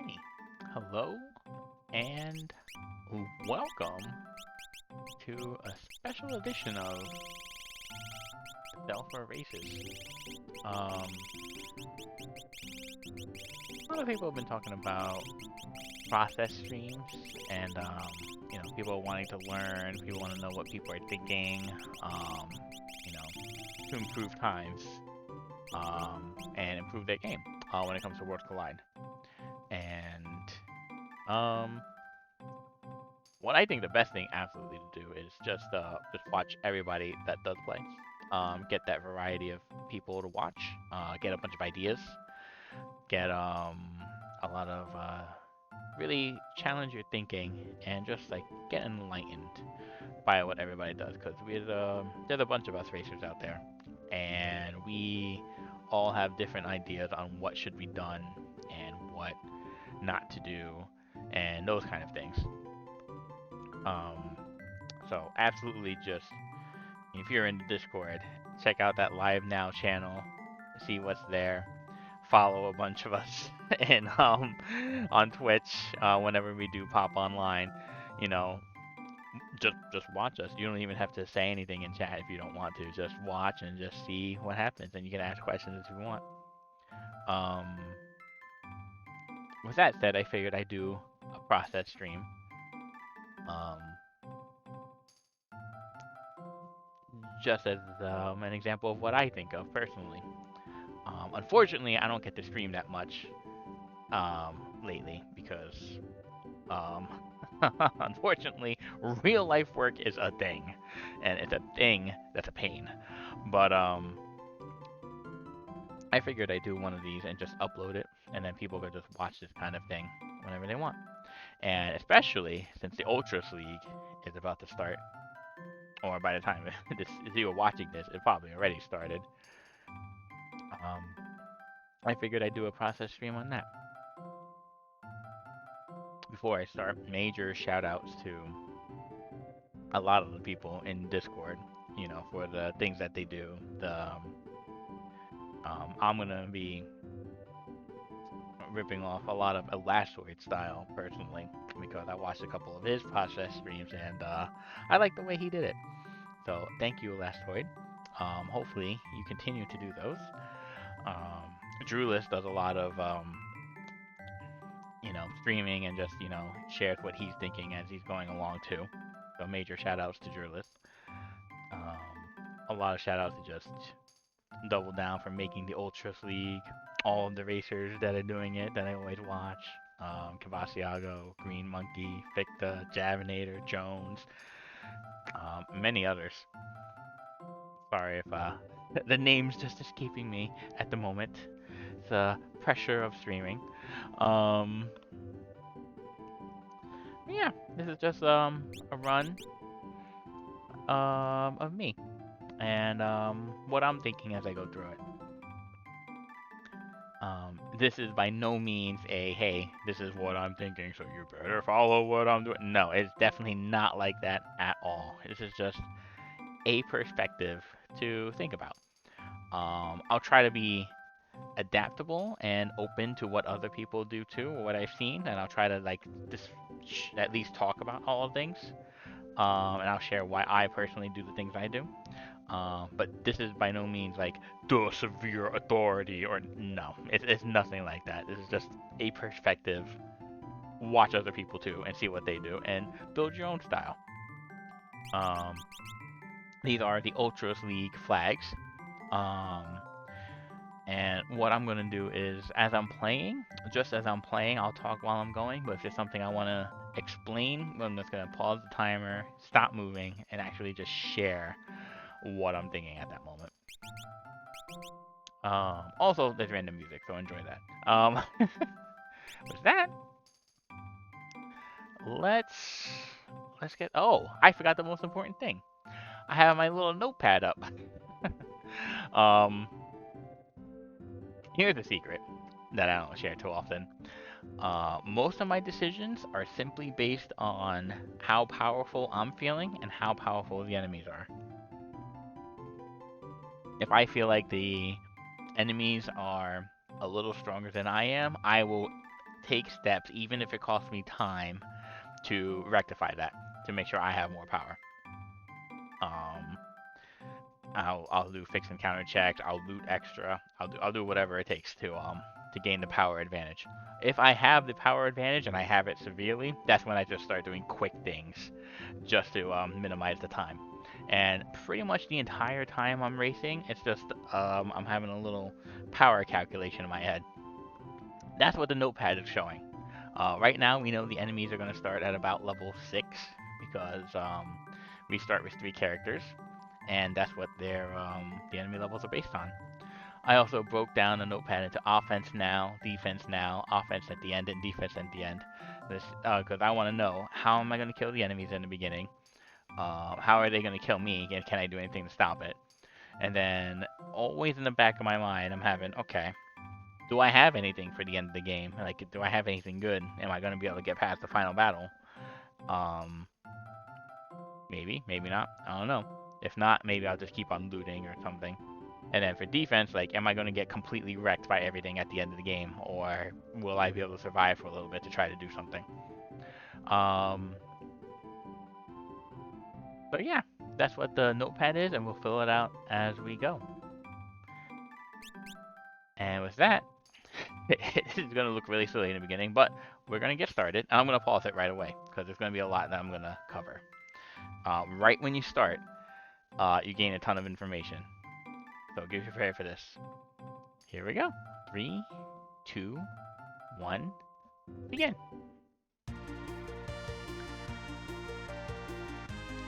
Alrighty. Hello and welcome to a special edition of Alpha Races. A lot of people have been talking about process streams and people wanting to learn, people want to know what people are thinking, to improve times, and improve their game when it comes to Worlds Collide. And what I think the best thing absolutely to do is just watch everybody that does play. Get that variety of people to watch. Get a bunch of ideas. Get a lot of really challenge your thinking and just like get enlightened by what everybody does. Because there's a bunch of us racers out there, and we all have different ideas on what should be done and what not to do and those kind of things. So absolutely just, if you're in the Discord, check out that Live Now channel, see what's there, follow a bunch of us and on Twitch whenever we do pop online, just watch us. You don't even have to say anything in chat if you don't want to. Just watch and just see what happens, and you can ask questions if you want. With that said, I figured I'd do a process stream. Just as an example of what I think of personally. Unfortunately, I don't get to stream that much lately because, unfortunately, real life work is a thing, and it's a thing that's a pain. But I figured I'd do one of these and just upload it, and then people could just watch this kind of thing whenever they want. And especially since the Ultros League is about to start, or by the time if you were watching this, it probably already started. I figured I'd do a process stream on that. Before I start, major shout outs to a lot of the people in Discord, for the things that they do. I'm gonna be ripping off a lot of Elastoid style personally, because I watched a couple of his process streams and I like the way he did it. So thank you, Elastoid. Hopefully you continue to do those. Drewless does a lot of streaming and just shares what he's thinking as he's going along too. So major shout outs to Drewless. A lot of shout outs to just Double Down for making the Ultros League. All of the racers that are doing it that I always watch. Cavasiago, Green Monkey, Ficta, Javinator, Jones, many others. Sorry if the name's just escaping me at the moment. The pressure of streaming. Yeah, this is just a run of me and what I'm thinking as I go through it. This is by no means a, hey, this is what I'm thinking, so you better follow what I'm doing. No, it's definitely not like that at all. This is just a perspective to think about. I'll try to be adaptable and open to what other people do too, or what I've seen, and I'll try to at least talk about all of things. And I'll share why I personally do the things I do. But this is by no means like the severe authority, or no, it's nothing like that. This is just a perspective. Watch other people too and see what they do and build your own style. These are the Ultros League flags. And what I'm going to do is, as I'm playing, I'll talk while I'm going. But if there's something I want to explain, I'm just going to pause the timer, stop moving, and actually just share what I'm thinking at that moment. Also, there's random music, so enjoy that. With that, let's get... Oh, I forgot the most important thing. I have my little notepad up. Here's a secret that I don't share too often. Most of my decisions are simply based on how powerful I'm feeling and how powerful the enemies are. If I feel like the enemies are a little stronger than I am, I will take steps, even if it costs me time, to rectify that, to make sure I have more power. I'll do fix and counter checks. I'll loot extra. I'll do whatever it takes to gain the power advantage. If I have the power advantage and I have it severely, that's when I just start doing quick things, just to minimize the time. And pretty much the entire time I'm racing, it's just I'm having a little power calculation in my head. That's what the notepad is showing. Right now, we know the enemies are going to start at about level 6 because we start with 3 characters, and that's what the enemy levels are based on. I also broke down the notepad into offense now, defense now, offense at the end, and defense at the end. This because I want to know, how am I going to kill the enemies in the beginning? How are they going to kill me? And can I do anything to stop it? And then always in the back of my mind, I'm having, okay, do I have anything for the end of the game? Like, do I have anything good? Am I going to be able to get past the final battle? Maybe, maybe not. I don't know. If not, maybe I'll just keep on looting or something. And then for defense, like, am I going to get completely wrecked by everything at the end of the game? Or will I be able to survive for a little bit to try to do something? So yeah, that's what the notepad is, and we'll fill it out as we go. And with that, this is going to look really silly in the beginning, but we're going to get started. I'm going to pause it right away, because there's going to be a lot that I'm going to cover. Right when you start, you gain a ton of information. So get prepared for this. Here we go. 3, 2, 1, begin.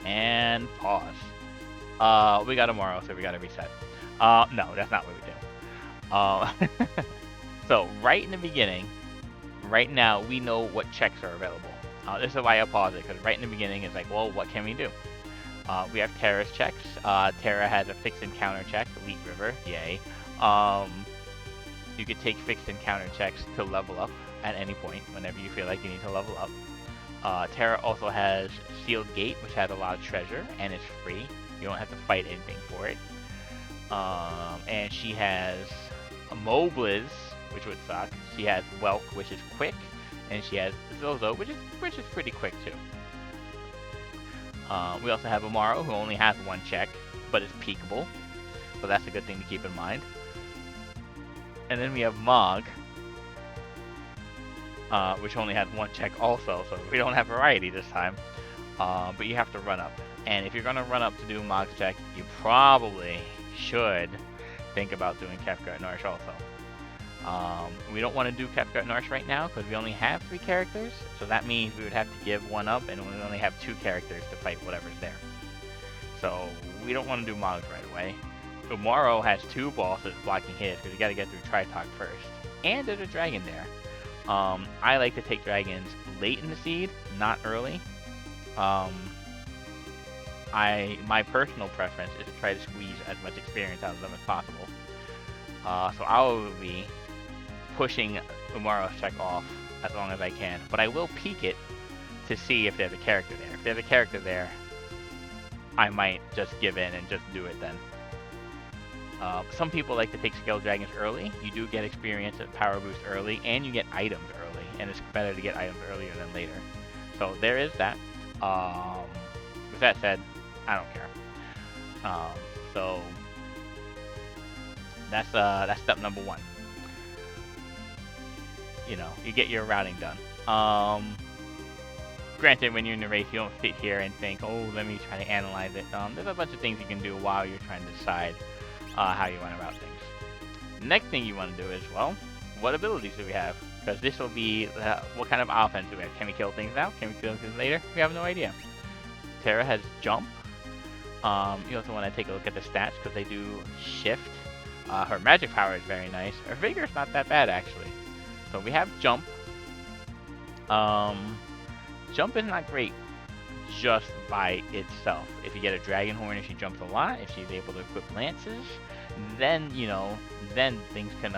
And pause. We got tomorrow, so we got to reset. No, that's not what we do. So right in the beginning, right now, we know what checks are available. This is why I pause it, because right in the beginning, it's like, well, what can we do? We have Terra's checks. Terra has a fixed and counter check, Elite River, yay. You could take fixed and counter checks to level up at any point, whenever you feel like you need to level up. Terra also has Sealed Gate, which has a lot of treasure, and it's free. You don't have to fight anything for it. And she has Mobliz, which would suck. She has Welk, which is quick, and she has Zozo, which is pretty quick too. We also have Amaro, who only has 1 check, but is peekable, so that's a good thing to keep in mind. And then we have Mog, which only has 1 check also, so we don't have variety this time. But you have to run up, and if you're going to run up to do Mog's check, you probably should think about doing Kefka and Norsh also. We don't want to do Kefka and Norsh right now because we only have 3 characters, so that means we would have to give 1 up, and we only have 2 characters to fight whatever's there. So we don't want to do Mogs right away. Umaro has 2 bosses blocking his because you got to get through Tritalk first, and there's a dragon there. I like to take dragons late in the seed, not early. My personal preference is to try to squeeze as much experience out of them as possible. So I will be pushing Umaro's check off as long as I can, but I will peek it to see if there's a character there. If there's a character there, I might just give in and just do it then. Some people like to take Scale Dragons early. You do get experience and power boost early, and you get items early, and it's better to get items earlier than later. So there is that. With that said, I don't care. So that's step number 1. You know, you get your routing done. Granted, when you're in the race, you don't sit here and think, oh, let me try to analyze it. There's a bunch of things you can do while you're trying to decide how you want to route things. Next thing you want to do is, well, what abilities do we have? Because this will be what kind of offense do we have? Can we kill things now? Can we kill things later? We have no idea. Terra has Jump. You also want to take a look at the stats because they do shift. Her magic power is very nice. Her vigor is not that bad, actually. So we have Jump. Jump is not great just by itself. If you get a Dragon Horn and she jumps a lot, if she's able to equip lances, then, you know, then things can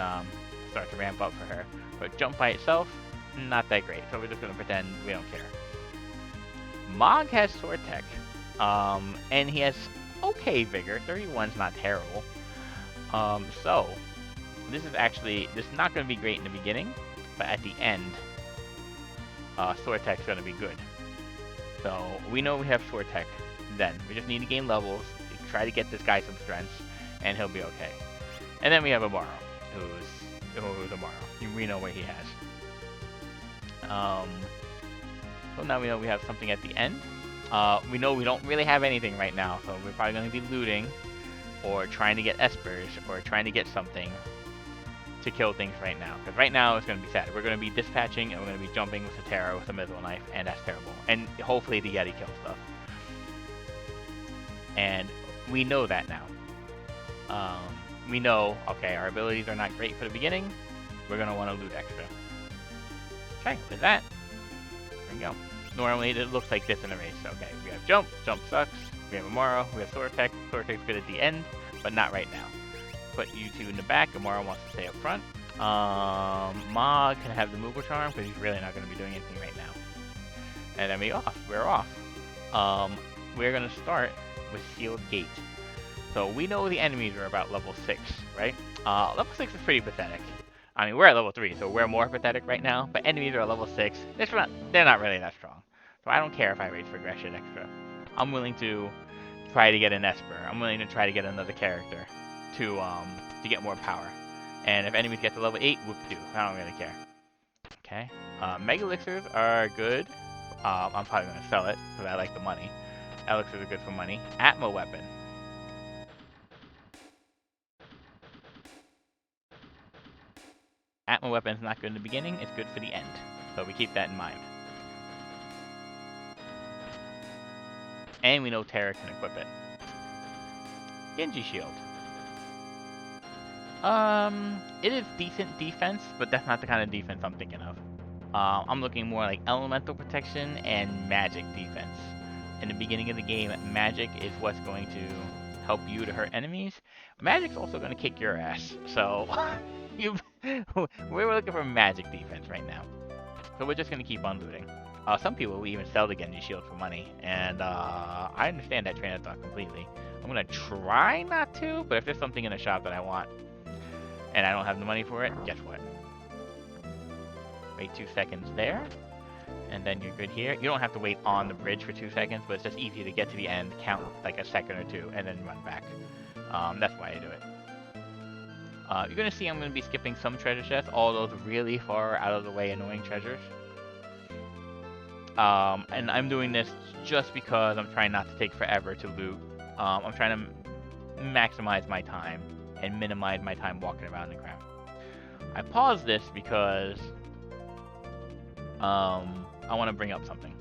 start to ramp up for her. But Jump by itself, not that great. So we're just going to pretend we don't care. Mog has Sword Tech. And he has okay vigor. 31's not terrible. So this is not going to be great in the beginning. but at the end, Sword Tech's gonna be good. So we know we have Sword Tech. Then we just need to gain levels, try to get this guy some strengths, and he'll be okay. And then we have Amaro, who's Amaro. We know what he has. So now we know we have something at the end. We know we don't really have anything right now, so we're probably going to be looting, or trying to get espers, or trying to get something to kill things right now. Because right now it's going to be sad. We're going to be dispatching, and we're going to be jumping with a Terra with a Missile Knife, and that's terrible. And hopefully the Yeti kills stuff. And we know that now. We know, okay, our abilities are not great for the beginning. We're going to want to loot extra. Okay, with that, there we go. Normally it looks like this in a race. Okay, we have Jump, Jump sucks. We have Amaro, we have Sword Tech. Sword Tech's good at the end, but not right now. Put you two in the back. Amaro wants to stay up front. Mog can have the Moogle Charm because he's really not going to be doing anything right now. And then we're off. We're going to start with Sealed Gate. So we know the enemies are about level 6, right? Level 6 is pretty pathetic. I mean, we're at level 3, so we're more pathetic right now, but enemies are at level 6. They're not really that strong. So I don't care if I raise Progression extra. I'm willing to try to get an Esper. I'm willing to try to get another character to get more power. And if enemies get to level 8, whoop-de-doo. I don't really care. Okay. Mega Elixirs are good. I'm probably going to sell it, because I like the money. Elixirs are good for money. Atma Weapon. Atma Weapon is not good in the beginning, it's good for the end. So we keep that in mind. And we know Terra can equip it. Genji Shield. It is decent defense, but that's not the kind of defense I'm thinking of. I'm looking more like elemental protection and magic defense. In the beginning of the game, magic is what's going to help you to hurt enemies. Magic's also going to kick your ass, so we're looking for magic defense right now. So we're just going to keep on looting. Some people will even sell the Genji Shield for money, and I understand that train of thought completely. I'm going to try not to, but if there's something in the shop that I want, and I don't have the money for it, guess what? Wait 2 seconds there, and then you're good here. You don't have to wait on the bridge for 2 seconds, but it's just easy to get to the end, count like a second or two, and then run back. That's why I do it. You're going to see I'm going to be skipping some treasure chests, all those really far out of the way annoying treasures. And I'm doing this just because I'm trying not to take forever to loot. I'm trying to maximize my time and minimize my time walking around the ground. I paused this because I want to bring up something.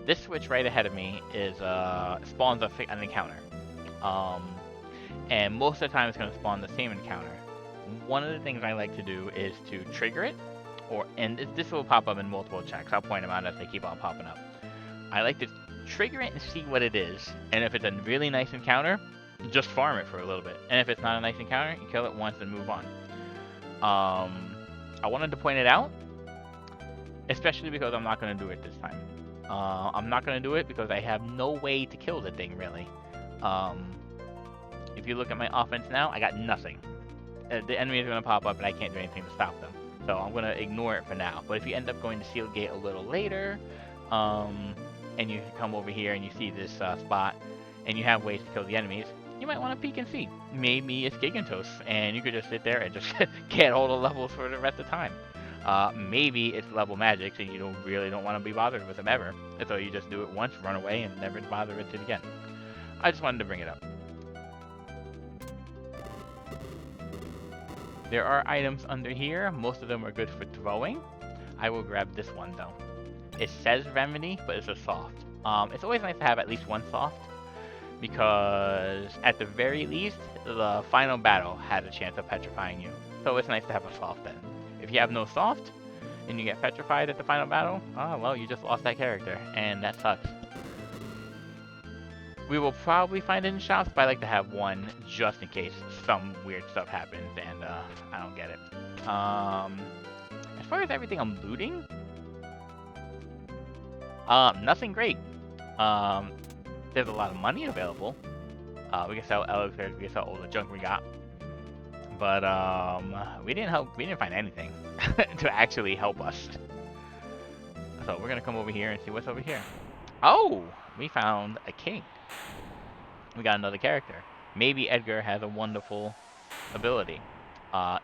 This switch right ahead of me is spawns an encounter. And most of the time it's going to spawn the same encounter. One of the things I like to do is to trigger it, and this will pop up in multiple checks. I'll point them out as they keep on popping up. I like to trigger it and see what it is, and if it's a really nice encounter, just farm it for a little bit. And if it's not a nice encounter, you kill it once and move on. I wanted to point it out, especially because I'm not going to do it this time. I'm not going to do it because I have no way to kill the thing, really. If you look at my offense now, I got nothing. The enemy is going to pop up and I can't do anything to stop them. So I'm going to ignore it for now. But if you end up going to Sealed Gate a little later, and you come over here and you see this spot, and you have ways to kill the enemies, you might want to peek and see. Maybe it's Gigantos, and you could just sit there and just get all the levels for the rest of the time. Maybe it's level magic, and you really don't want to be bothered with them ever. And so you just do it once, run away, and never bother with it again. I just wanted to bring it up. There are items under here. Most of them are good for throwing. I will grab this one though. It says Remedy, but it's a soft. It's always nice to have at least one soft, because at the very least, the final battle has a chance of petrifying you. So it's nice to have a soft then. If you have no soft, and you get petrified at the final battle, oh well, you just lost that character, and that sucks. We will probably find it in shops, but I like to have one just in case some weird stuff happens and I don't get it. As far as everything I'm looting, nothing great. There's a lot of money available. We can sell elixirs, we can sell all the junk we got, but we didn't find anything. to actually help us. So we're gonna come over here and see what's over here. Oh, we found a king. We got another character. Maybe Edgar has a wonderful ability.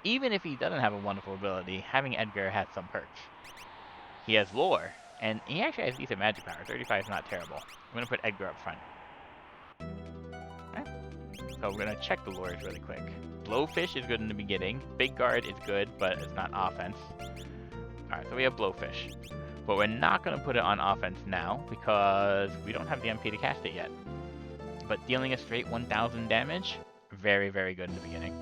Even if he doesn't have a wonderful ability, having Edgar has some perks. He has lore, and he actually has decent magic power. 35 is not terrible. I'm gonna put Edgar up front. Okay. So we're gonna check the lores really quick. Blowfish is good in the beginning. Big guard is good, but it's not offense. Alright, so we have Blowfish. But we're not gonna put it on offense now because we don't have the MP to cast it yet. But dealing a straight 1000 damage, very, very good in the beginning.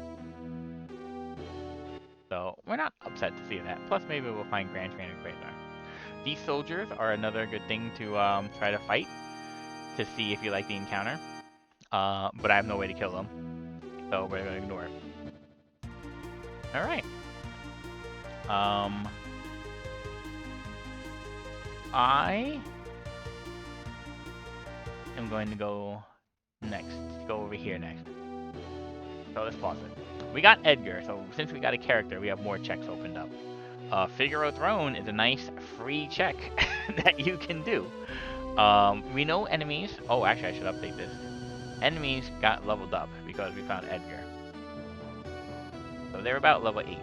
So we're not upset to see that. Plus maybe we'll find Grand Trainer Quasar. These soldiers are another good thing to try to fight to see if you like the encounter. But I have no way to kill them, so we're gonna ignore it. All right. I am going to go next. Let's go over here next. So let's pause it. We got Edgar, so since we got a character, we have more checks opened up. Figaro Throne is a nice free check that you can do. We know enemies. Oh, actually, I should update this. Enemies got leveled up because we found Edgar. So they're about level 8.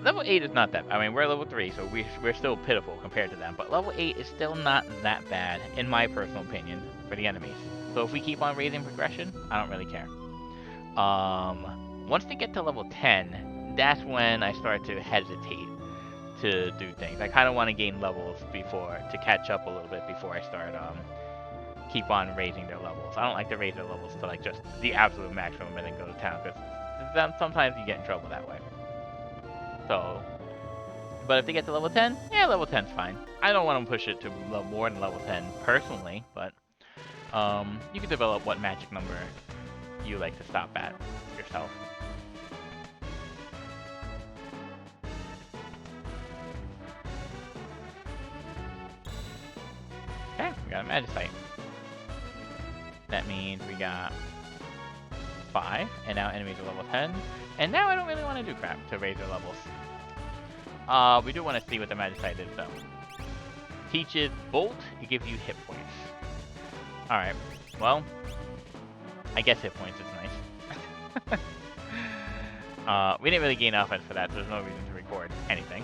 Level 8 is not that. I mean, we're level 3, so we're still pitiful compared to them. But level 8 is still not that bad, in my personal opinion, for the enemies. So if we keep on raising progression, I don't really care. Once they get to level 10, that's when I start to hesitate to do things. I kind of want to gain levels to catch up a little bit before I start keep on raising their levels. I don't like to raise their levels to like just the absolute maximum and then go to town, because sometimes you get in trouble that way. So, but if they get to level 10, yeah, level 10's fine. I don't want to push it to more than level 10 personally, but you can develop what magic number you like to stop at yourself. Okay, we got a Magicite. That means we got 5, and now enemies are level 10. And now I don't really want to do crap to raise their levels. We do want to see what the Magicite is, though. Teaches Bolt, it gives you hit points. Alright, well, I guess hit points is nice. We didn't really gain offense for that, so there's no reason to record anything.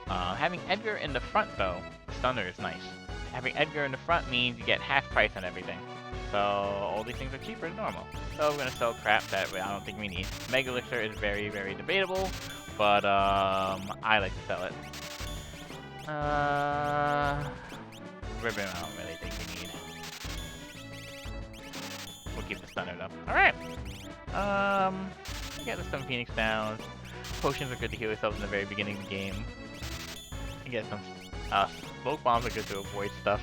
Having Edgar in the front, though, Stunner is nice. Having Edgar in the front means you get half price on everything. So all these things are cheaper than normal. So we're gonna sell crap that I don't think we need. Mega Elixir is very, very debatable, but I like to sell it. Ribbon I don't really think we need. We'll keep the Stunner though. Alright. Get the Stun Phoenix down. Potions are good to heal yourself in the very beginning of the game. You get some smoke bombs are good to avoid stuff.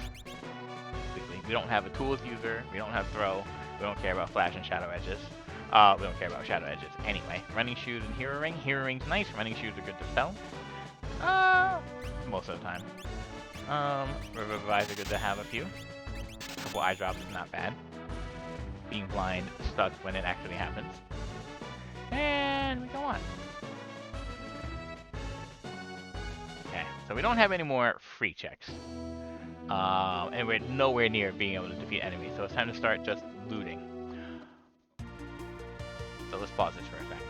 We don't have a tools user, we don't have throw, we don't care about flash and shadow edges. We don't care about shadow edges anyway. Running shoes and hero ring. Hero ring's nice, running shoes are good to sell. Most of the time. Revives are good to have a few. A couple eye drops is not bad. Being blind sucks when it actually happens. And we go on. Okay, so we don't have any more free checks. And we're nowhere near being able to defeat enemies, so it's time to start just looting. So let's pause this for a second.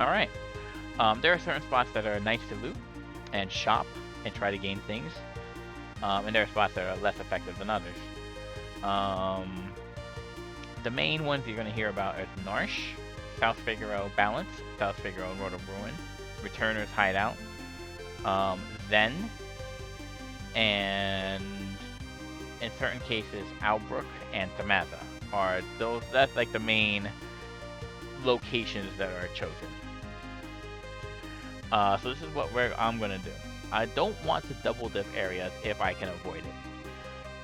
Alright. There are certain spots that are nice to loot and shop and try to gain things. And there are spots that are less effective than others. The main ones you're going to hear about are Narsh, South Figaro Balance, South Figaro and Road of Ruin, Returner's Hideout, Zen, and in certain cases, Albrook and Thamaza are those. That's like the main locations that are chosen. So this is what I'm gonna do. I don't want to double dip areas if I can avoid it.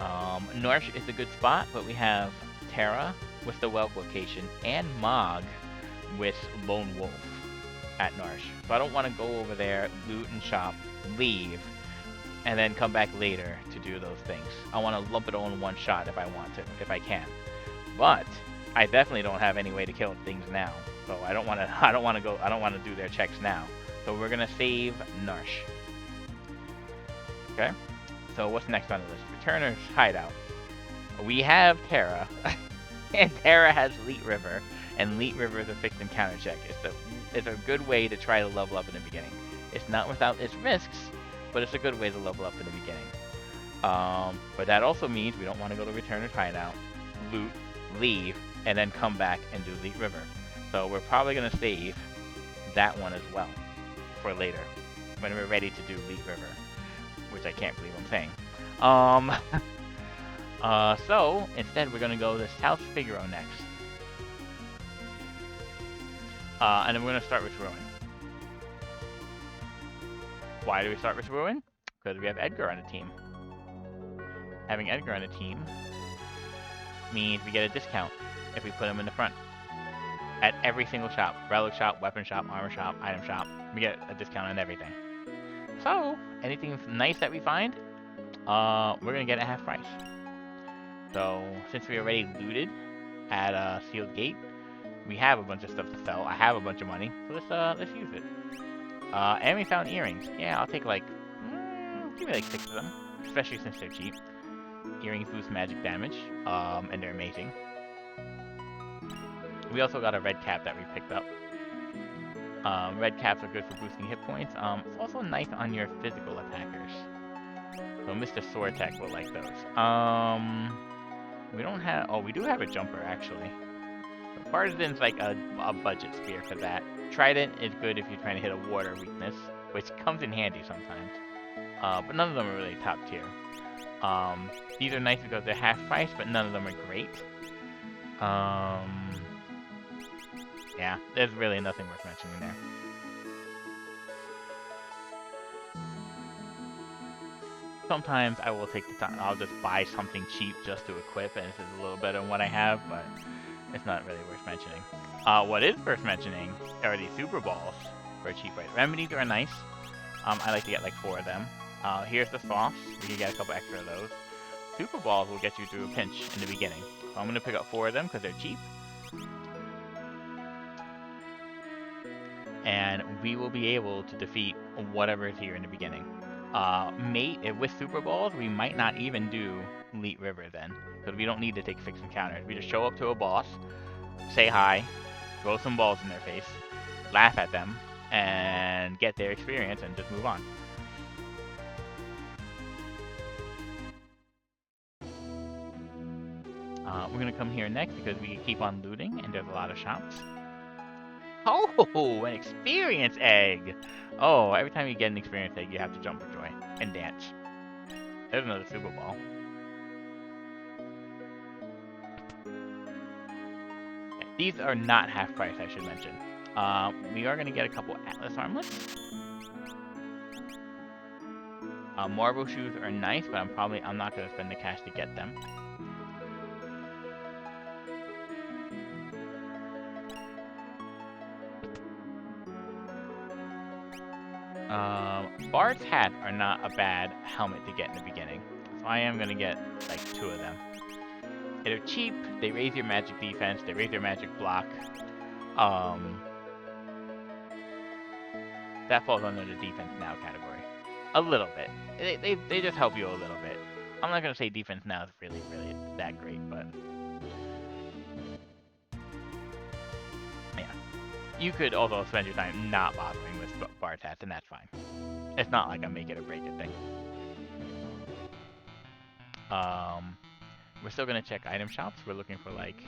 Narsh is a good spot, but we have Terra with the Welk location and Mog with Lone Wolf at Narsh. So I don't want to go over there, loot and shop, leave, and then come back later to do those things. I want to lump it all in one shot if I want to, if I can. But I definitely don't have any way to kill things now. So I don't want to. I don't want to go. I don't want to do their checks now. So we're gonna save Narsh. Okay. So what's next on the list? Returner's Hideout. We have Terra, and Terra has Leet River, and Leet River is a fixed encounter check. It's a good way to try to level up in the beginning. It's not without its risks, but it's a good way to level up in the beginning. But that also means we don't want to go to Returner's Hideout, loot, leave, and then come back and do Leet River. So we're probably going to save that one as well for later, when we're ready to do Leet River, which I can't believe I'm saying. So instead we're going to go to South Figaro next. And then we're going to start with Ruin. Why do we start with Ruin? Because we have Edgar on the team. Having Edgar on the team means we get a discount if we put him in the front. At every single shop. Relic shop, weapon shop, armor shop, item shop. We get a discount on everything. So, anything nice that we find, we're going to get at half price. So, since we already looted at Sealed Gate, we have a bunch of stuff to sell. I have a bunch of money, so let's use it. And we found earrings. Yeah, I'll take like, give me like 6 of them, especially since they're cheap. Earrings boost magic damage, and they're amazing. We also got a red cap that we picked up. Red caps are good for boosting hit points. It's also nice on your physical attackers. So Mr. Sortek will like those. We don't have, oh, we do have a jumper actually. Partisan's like a budget spear for that. Trident is good if you're trying to hit a water weakness, which comes in handy sometimes. But none of them are really top tier. These are nice because they're half price, but none of them are great. Yeah, there's really nothing worth mentioning there. Sometimes I will take the time, I'll just buy something cheap just to equip, and this is a little better than what I have, but it's not really worth mentioning. What is worth mentioning are these super balls for a cheap price. Remedies are nice. I like to get like 4 of them. Here's the sauce. We can get a couple extra of those. Super balls will get you through a pinch in the beginning. So I'm going to pick up 4 of them because they're cheap. And we will be able to defeat whatever is here in the beginning. With super balls, we might not even do Leet River then, because we don't need to take fixed encounters. We just show up to a boss, say hi, throw some balls in their face, laugh at them, and get their experience and just move on. We're going to come here next because we can keep on looting, and there's a lot of shops. Oh, an experience egg! Oh, every time you get an experience egg, you have to jump for joy and dance. There's another super ball. These are not half price, I should mention. We are going to get a couple Atlas armlets. Marble shoes are nice, but I'm not going to spend the cash to get them. Bard's hats are not a bad helmet to get in the beginning, so I am going to get like 2 of them. They're cheap, they raise your magic defense, they raise your magic block. That falls under the defense now category. A little bit. They just help you a little bit. I'm not going to say defense now is really that great, but yeah. You could also spend your time not bothering with Bard's hats, and that's fine. It's not like a make it or break it thing. We're still going to check item shops. We're looking for like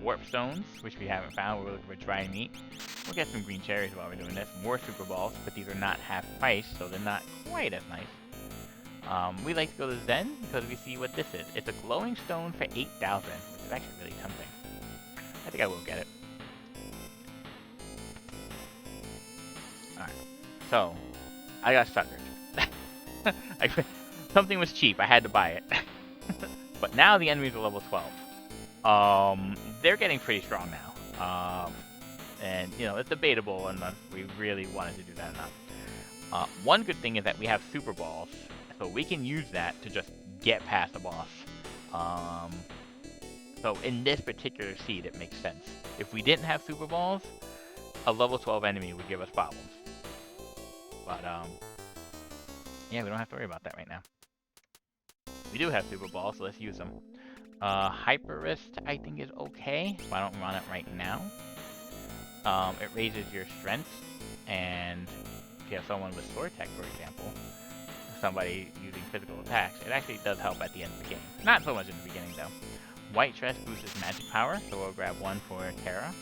warp stones, which we haven't found. We're looking for dry meat. We'll get some green cherries while we're doing this. More super balls, but these are not half price, so they're not quite as nice. We like to go to Zen because we see what this is. It's a glowing stone for 8,000, which is actually really tempting. I think I will get it. Alright, so I got suckered. Something was cheap, I had to buy it. But now the enemies are level 12. They're getting pretty strong now. And, you know, it's debatable unless we really wanted to do that or not. One good thing is that we have super balls, so we can use that to just get past the boss. So in this particular seed, it makes sense. If we didn't have Super Balls, a level 12 enemy would give us problems. But, yeah, we don't have to worry about that right now. We do have Super Balls, so let's use them. Hyper Wrist, I think, is okay, but I don't run it right now. It raises your strength, and if you have someone with Sword Tech, for example, somebody using physical attacks, it actually does help at the end of the game. Not so much in the beginning, though. White Dress boosts magic power, so we'll grab one for Terra.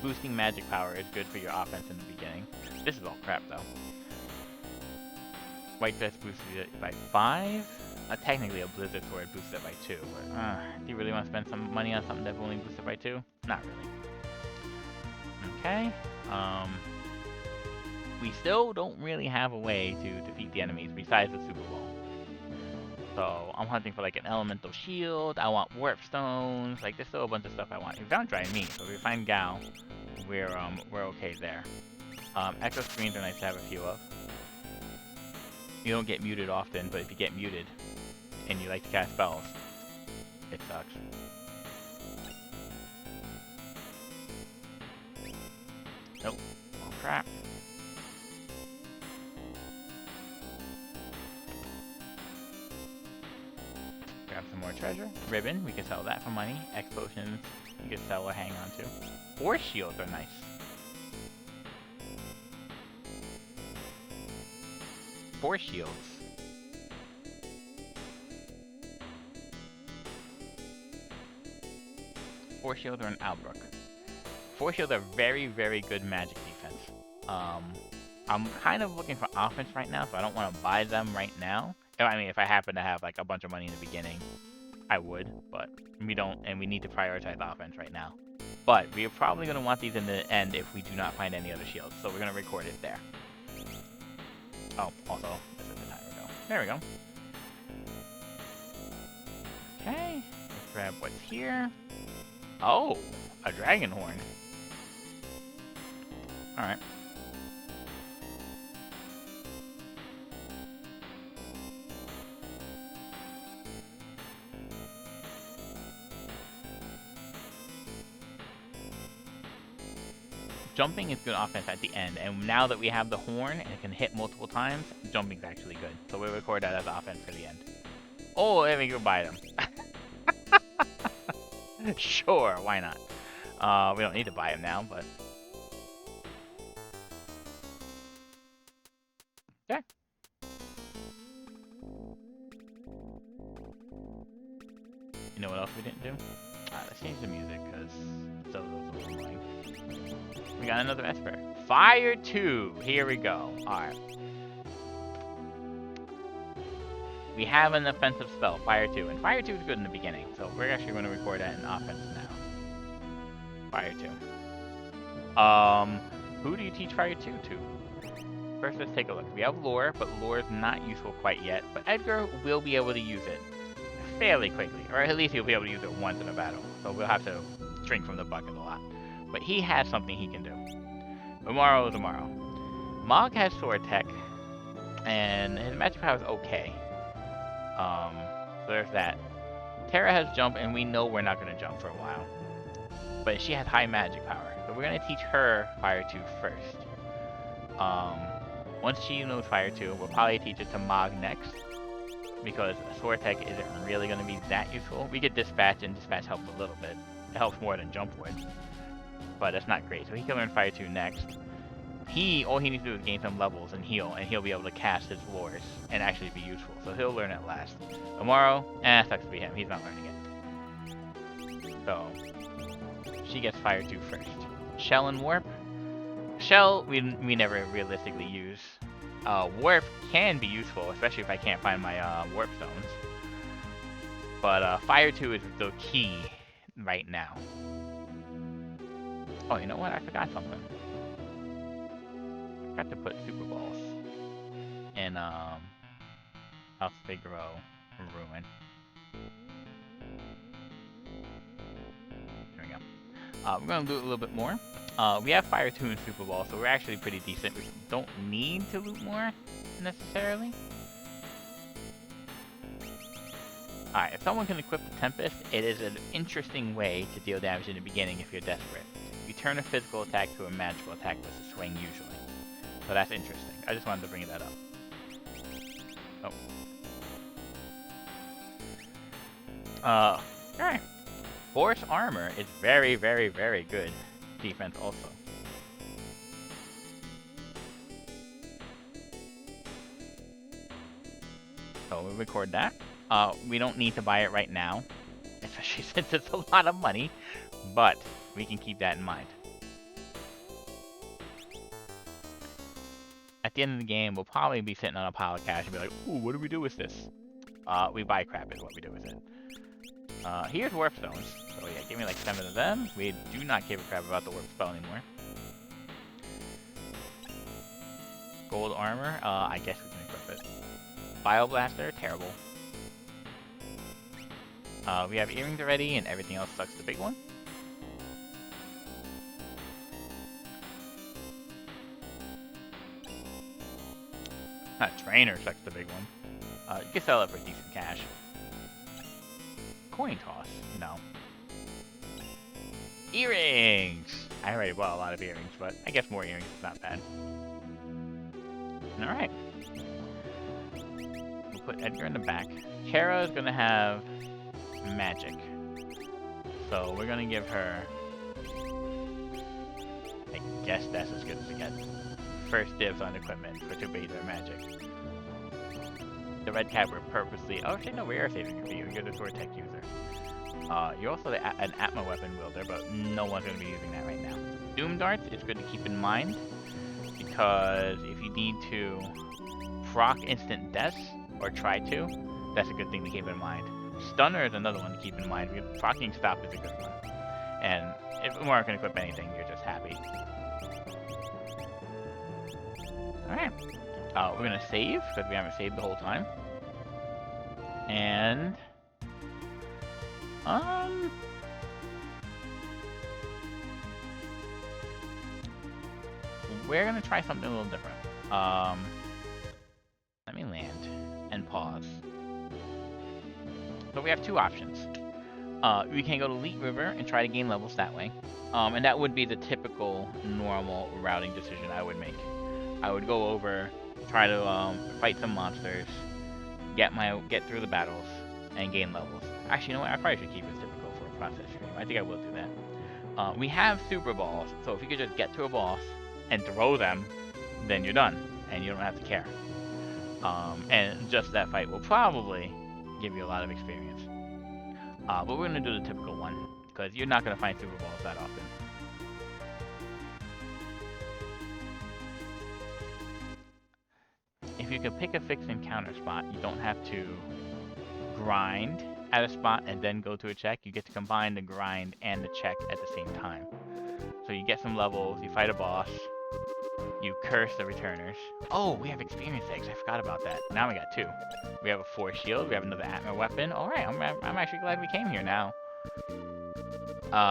Boosting magic power is good for your offense in the beginning. This is all crap, though. White Dress boosts it by 5. Technically, a Blizzard Sword boosts it by 2. But, do you really want to spend some money on something that will only boost it by 2? Not really. Okay. We still don't really have a way to defeat the enemies besides the Super Ball. So I'm hunting for like an elemental shield. I want warp stones. Like there's still a bunch of stuff I want. We found dry meat, so if we find Gal, we're okay there. Echo screens are nice to have a few of. You don't get muted often, but if you get muted and you like to cast spells, it sucks. Nope. Oh crap. Grab some more treasure. Ribbon, we can sell that for money. X potions, you can sell or hang on to. Force shields are nice. Force shields. Force shields are an Albrook. Force shields are very, very good magic defense. I'm kind of looking for offense right now, so I don't want to buy them right now. I mean, if I happen to have like a bunch of money in the beginning, I would, but we don't, and we need to prioritize offense right now. But we're probably going to want these in the end if we do not find any other shields, so we're going to record it there. Oh, also, this is the timer go. There we go. Okay, let's grab what's here. Oh, a dragon horn. Alright. Jumping is good offense at the end, and now that we have the horn and it can hit multiple times, jumping's actually good. So we'll record that as offense for the end. Oh, let me go buy them. Sure, why not? We don't need to buy them now, but... Okay. You know what else we didn't do? Let's change the music, because so those are annoying. We got another Esper. Fire 2! Here we go. Alright. We have an offensive spell, Fire 2, and Fire 2 is good in the beginning, so we're actually going to record that in offense now. Fire 2. Who do you teach Fire 2 to? First, let's take a look. We have Lore, but Lore is not useful quite yet, but Edgar will be able to use it fairly quickly, or at least he'll be able to use it once in a battle, so we'll have to drink from the bucket a lot. But he has something he can do. Tomorrow. Mog has Sword Tech, and his magic power is okay. So there's that. Terra has Jump, and we know we're not going to jump for a while. But she has high magic power, so we're going to teach her Fire 2 first. Once she knows Fire 2, we'll probably teach it to Mog next, because Sword Tech isn't really going to be that useful. We get Dispatch, and Dispatch helps a little bit. It helps more than Jump would, but that's not great. So he can learn Fire 2 next. All he needs to do is gain some levels and he'll be able to cast his lures and actually be useful. So he'll learn it last. Tomorrow, sucks to be him. He's not learning it. So she gets Fire 2 first. Shell and Warp. Shell, we never realistically use. Warp can be useful, especially if I can't find my Warp Stones. But Fire 2 is the key right now. Oh, you know what? I forgot something. I forgot to put Super Balls in House Figaro Ruin. There we go. We're gonna do it a little bit more. We have Fire 2 and Super Ball, so we're actually pretty decent. We don't need to loot more necessarily. Alright, if someone can equip the Tempest, it is an interesting way to deal damage in the beginning if you're desperate. You turn a physical attack to a magical attack with a swing usually. So that's interesting. I just wanted to bring that up. Oh. Alright. Force Armor is very, very, very good defense also. So we'll record that. We don't need to buy it right now, especially since it's a lot of money, but we can keep that in mind. At the end of the game, we'll probably be sitting on a pile of cash and be like, ooh, what do we do with this? We buy crap is what we do with it. Here's Warp Stones. So yeah, give me like 7 of them. We do not give a crap about the Warp Spell anymore. Gold Armor, I guess we can equip it. Bioblaster, terrible. We have earrings already, and everything else sucks the big one. Trainer sucks the big one. You can sell it for decent cash. Coin toss? No. Earrings! I already bought a lot of earrings, but I guess more earrings is not bad. Alright. We'll put Edgar in the back. Kara is gonna have magic. So we're gonna give her... I guess that's as good as it gets. First dibs on equipment for 2 base or magic. The red cap were purposely... Oh, actually, no, we are saving it for you. You're the sword tech user. You're also an Atma weapon wielder, but no one's going to be using that right now. Doom Darts is good to keep in mind, because if you need to proc instant deaths, or try to, that's a good thing to keep in mind. Stunner is another one to keep in mind. Proccing Stop is a good one. And if we aren't going to equip anything, you're just happy. Alright. We're going to save, because we haven't saved the whole time. And... we're going to try something a little different. Let me land and pause. So we have 2 options. We can go to Elite River and try to gain levels that way. And that would be the typical, normal routing decision I would make. I would go over, try to fight some monsters, get through the battles, and gain levels. Actually, you know what? I probably should keep it typical for a process stream. I think I will do that. We have super balls, so if you could just get to a boss and throw them, then you're done, and you don't have to care. And just that fight will probably give you a lot of experience. But we're going to do the typical one, because you're not going to find super balls that often. If you can pick a fixed encounter spot, you don't have to grind at a spot and then go to a check. You get to combine the grind and the check at the same time. So you get some levels, you fight a boss, you curse the returners. Oh, we have experience eggs. I forgot about that. Now we got 2. We have a Force Shield. We have another Atma weapon. All right, I'm actually glad we came here now.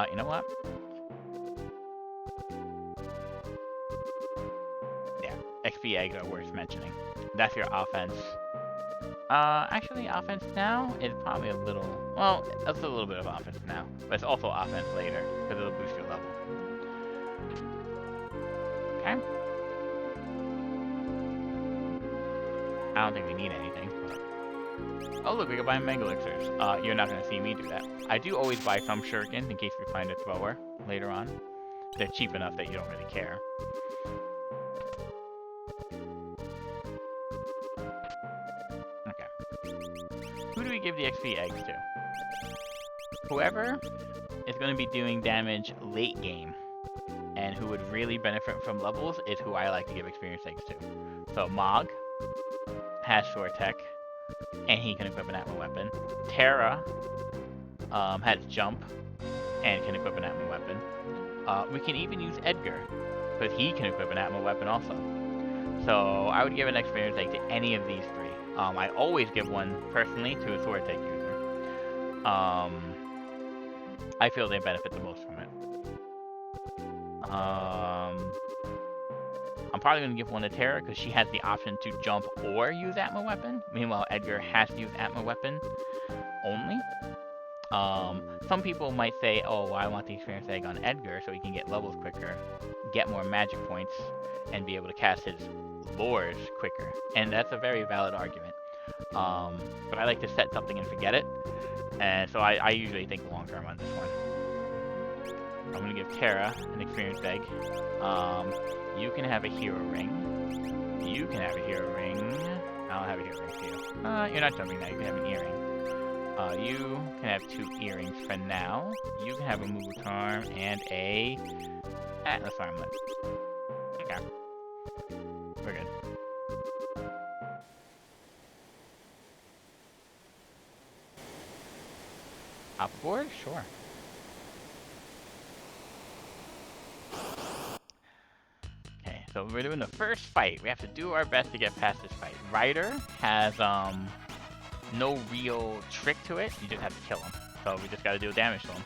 You know what? Yeah, XP eggs are worth mentioning. That's your offense. Actually, offense now is probably a little... Well, it's a little bit of offense now. But it's also offense later, because it'll boost your level. Okay. I don't think we need anything. But... Oh, look, we can buy Mega Elixirs. You're not going to see me do that. I do always buy some shuriken in case we find a thrower later on. They're cheap enough that you don't really care. Who do we give the XP eggs to? Whoever is going to be doing damage late game and who would really benefit from levels is who I like to give experience eggs to. So Mog has short tech and he can equip an Atma weapon. Terra has jump and can equip an Atma weapon. We can even use Edgar because he can equip an Atma weapon also. So I would give an experience egg to any of these 3. I always give one, personally, to a sword tech user. I feel they benefit the most from it. I'm probably going to give one to Terra, because she has the option to jump or use Atma weapon. Meanwhile, Edgar has to use Atma weapon only. Some people might say, oh, well, I want the experience egg on Edgar so he can get levels quicker, get more magic points, and be able to cast his lures quicker. And that's a very valid argument. But I like to set something and forget it. And so I usually think long term on this one. I'm going to give Terra an experience egg. You can have a hero ring. You can have a hero ring. I don't have a hero ring for you. You're not jumping now. You can have an earring. You can have 2 earrings for now. You can have a Moo Charm and a Atlas Armlet. Okay. We're good. Hop aboard? Sure. Okay, so we're doing the first fight. We have to do our best to get past this fight. Ryder has, no real trick to it. You just have to kill him. So we just gotta deal damage to him.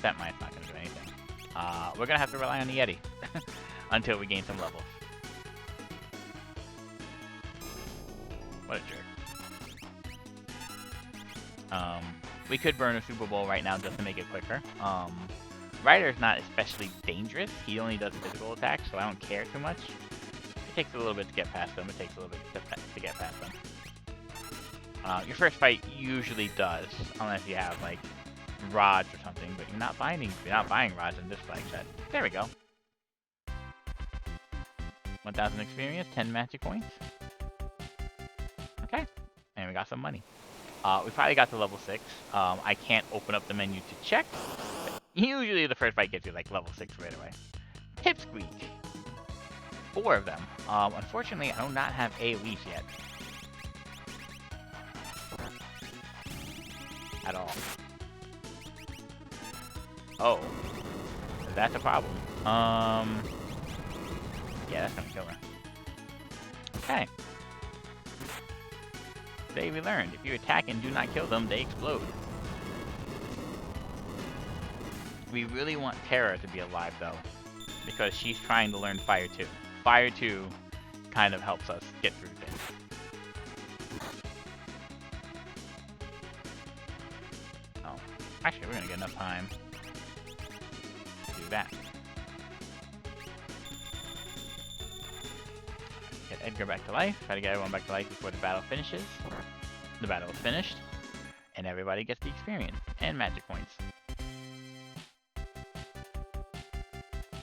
Set mine's not gonna do anything. We're gonna have to rely on the Yeti until we gain some levels. What a jerk. We could burn a Super Bowl right now just to make it quicker. Ryder's not especially dangerous. He only does physical attacks, so I don't care too much. It takes a little bit to get past them. It takes a little bit to get past them. Your first fight usually does, unless you have like rods or something. But you're not buying rods in this flag set. There we go. 1,000 experience, 10 magic points. Okay, and we got some money. We finally got to level 6. I can't open up the menu to check. Usually the first fight gets you like level 6 right away. Pipsqueak. 4 of them. Unfortunately, I do not have AoEs yet. At all. Oh. That's a problem. Yeah, that's gonna kill her. Okay. Today we learned, if you attack and do not kill them, they explode. We really want Terra to be alive, though, because she's trying to learn Fire 2. Fire 2 kind of helps us get through things. Oh, actually, we're going to get enough time to do that. Get Edgar back to life. Try to get everyone back to life before the battle finishes. The battle is finished, and everybody gets the experience and magic points.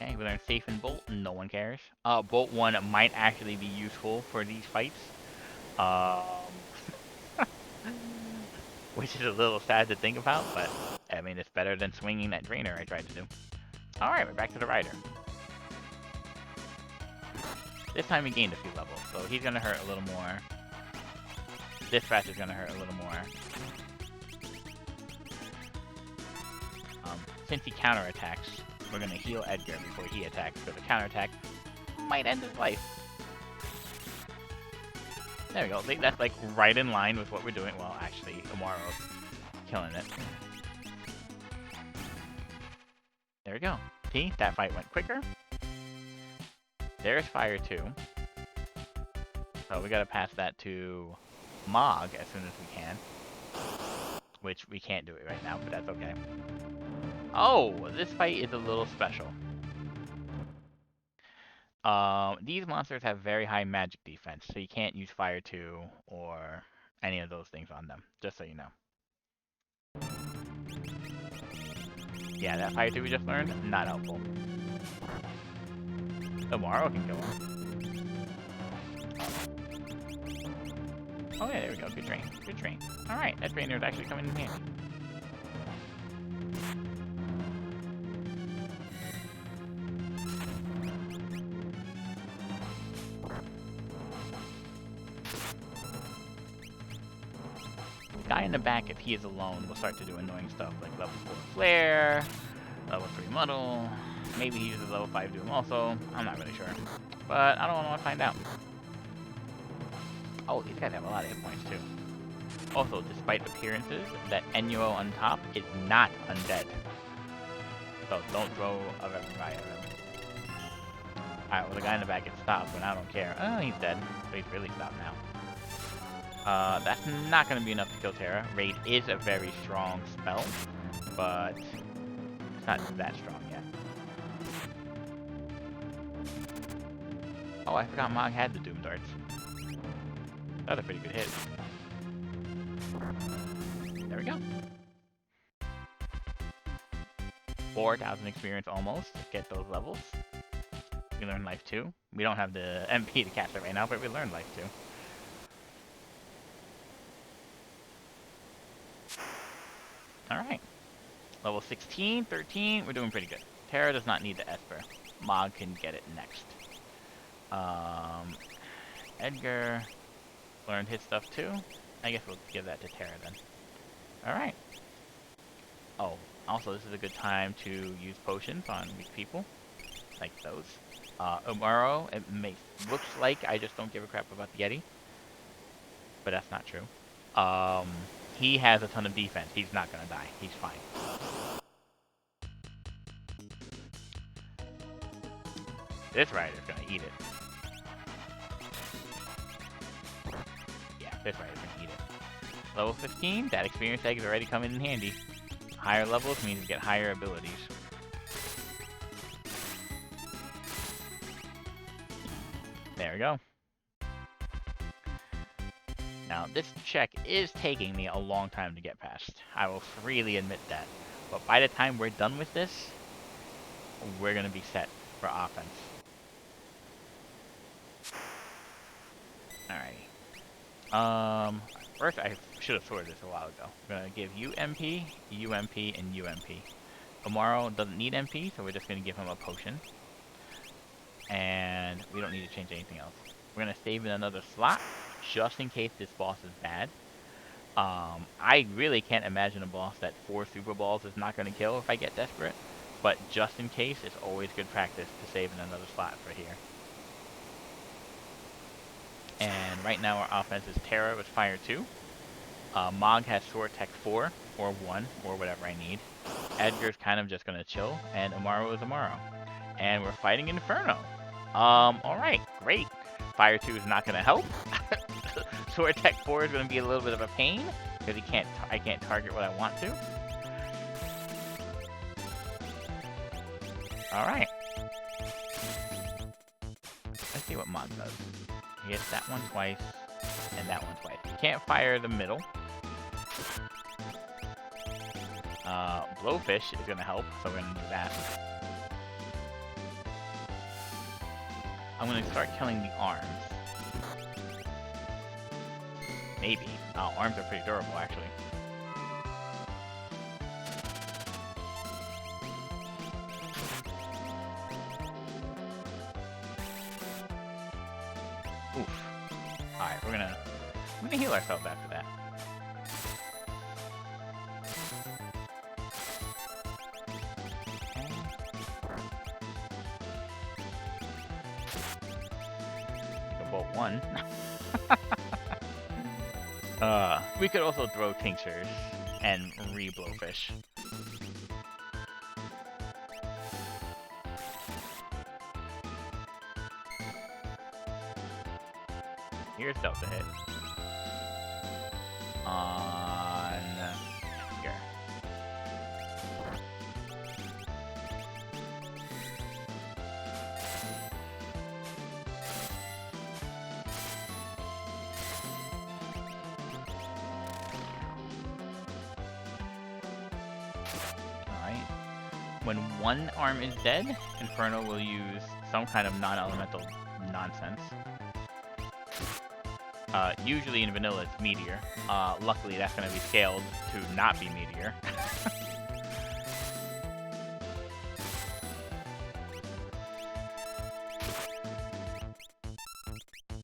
Okay, we learned Safe and Bolt. No one cares. Bolt 1 might actually be useful for these fights. Which is a little sad to think about, but I mean, it's better than swinging that drainer I tried to do. Alright, we're back to the Rider. This time we gained a few levels, so he's gonna hurt a little more. This fast is gonna hurt a little more. Since he counterattacks, we're gonna heal Edgar before he attacks, so the counterattack might end his life. There we go. That's like right in line with what we're doing. Well, actually, Amaro's killing it. There we go. See, that fight went quicker. There's Fire 2. So we gotta pass that to Mog as soon as we can. Which we can't do it right now, but that's okay. Oh, this fight is a little special. These monsters have very high magic defense, so you can't use Fire 2 or any of those things on them, just so you know. Yeah, that Fire 2 we just learned, not helpful. Tomorrow can kill him. Oh yeah, there we go, good drain, good drain. Alright, that drainer is actually coming in handy. Guy in the back, if he is alone, will start to do annoying stuff like level 4 flare, level 3 muddle, maybe he uses level 5 doom also, I'm not really sure. But I don't want to find out. Oh, these guys have a lot of hit points too. Also, despite appearances, that Enuo on top is not undead. So don't throw a Reverend Guy at him. Alright, well the guy in the back gets stopped, but I don't care. Oh, he's dead. So he's really stopped now. That's not going to be enough to kill Terra. Raid is a very strong spell, but it's not that strong yet. Oh, I forgot Mog had the Doom Darts. That was a pretty good hit. There we go. 4,000 experience almost to get those levels. We learn life 2. We don't have the MP to cast it right now, but we learned life 2. Alright. Level 16, 13, we're doing pretty good. Terra does not need the Esper. Mog can get it next. Edgar learned his stuff too. I guess we'll give that to Terra then. Alright. Oh, also this is a good time to use potions on weak people. Like those. Umaro, it looks like I just don't give a crap about the Yeti. But that's not true. He has a ton of defense. He's not gonna die. He's fine. This rider's gonna eat it. Yeah, this rider's gonna eat it. Level 15, that experience egg is already coming in handy. Higher levels means you get higher abilities. There we go. Now, this check is taking me a long time to get past. I will freely admit that. But by the time we're done with this, we're going to be set for offense. Alrighty. First, I should have sorted this a while ago. I'm going to give you MP, UMP, and UMP. Amaro doesn't need MP, so we're just going to give him a potion. And we don't need to change anything else. We're going to save in another slot, just in case this boss is bad. I really can't imagine a boss that 4 Super Balls is not going to kill if I get desperate. But just in case, it's always good practice to save in another slot for here. And right now our offense is Terra with Fire 2. Mog has Sword Tech 4, or 1, or whatever I need. Edgar's kind of just going to chill, and Amaro is Amaro. And we're fighting Inferno. Alright, great. Fire 2 is not going to help. Sword Tech 4 is going to be a little bit of a pain, because I can't target what I want to. Alright. Let's see what Mog does. He hits that one twice, and that one twice. He can't fire the middle. Blowfish is going to help, so we're going to do that. I'm going to start killing the arms. Maybe. Arms are pretty durable, actually. Oof. Alright, we're gonna heal ourselves after that. Bolt 1. We could also throw tinctures and re-blowfish. Here's Delta hit. On here. Alright. When one arm is dead, Inferno will use some kind of non-elemental nonsense. Usually in vanilla it's Meteor. Luckily that's going to be scaled to not be Meteor.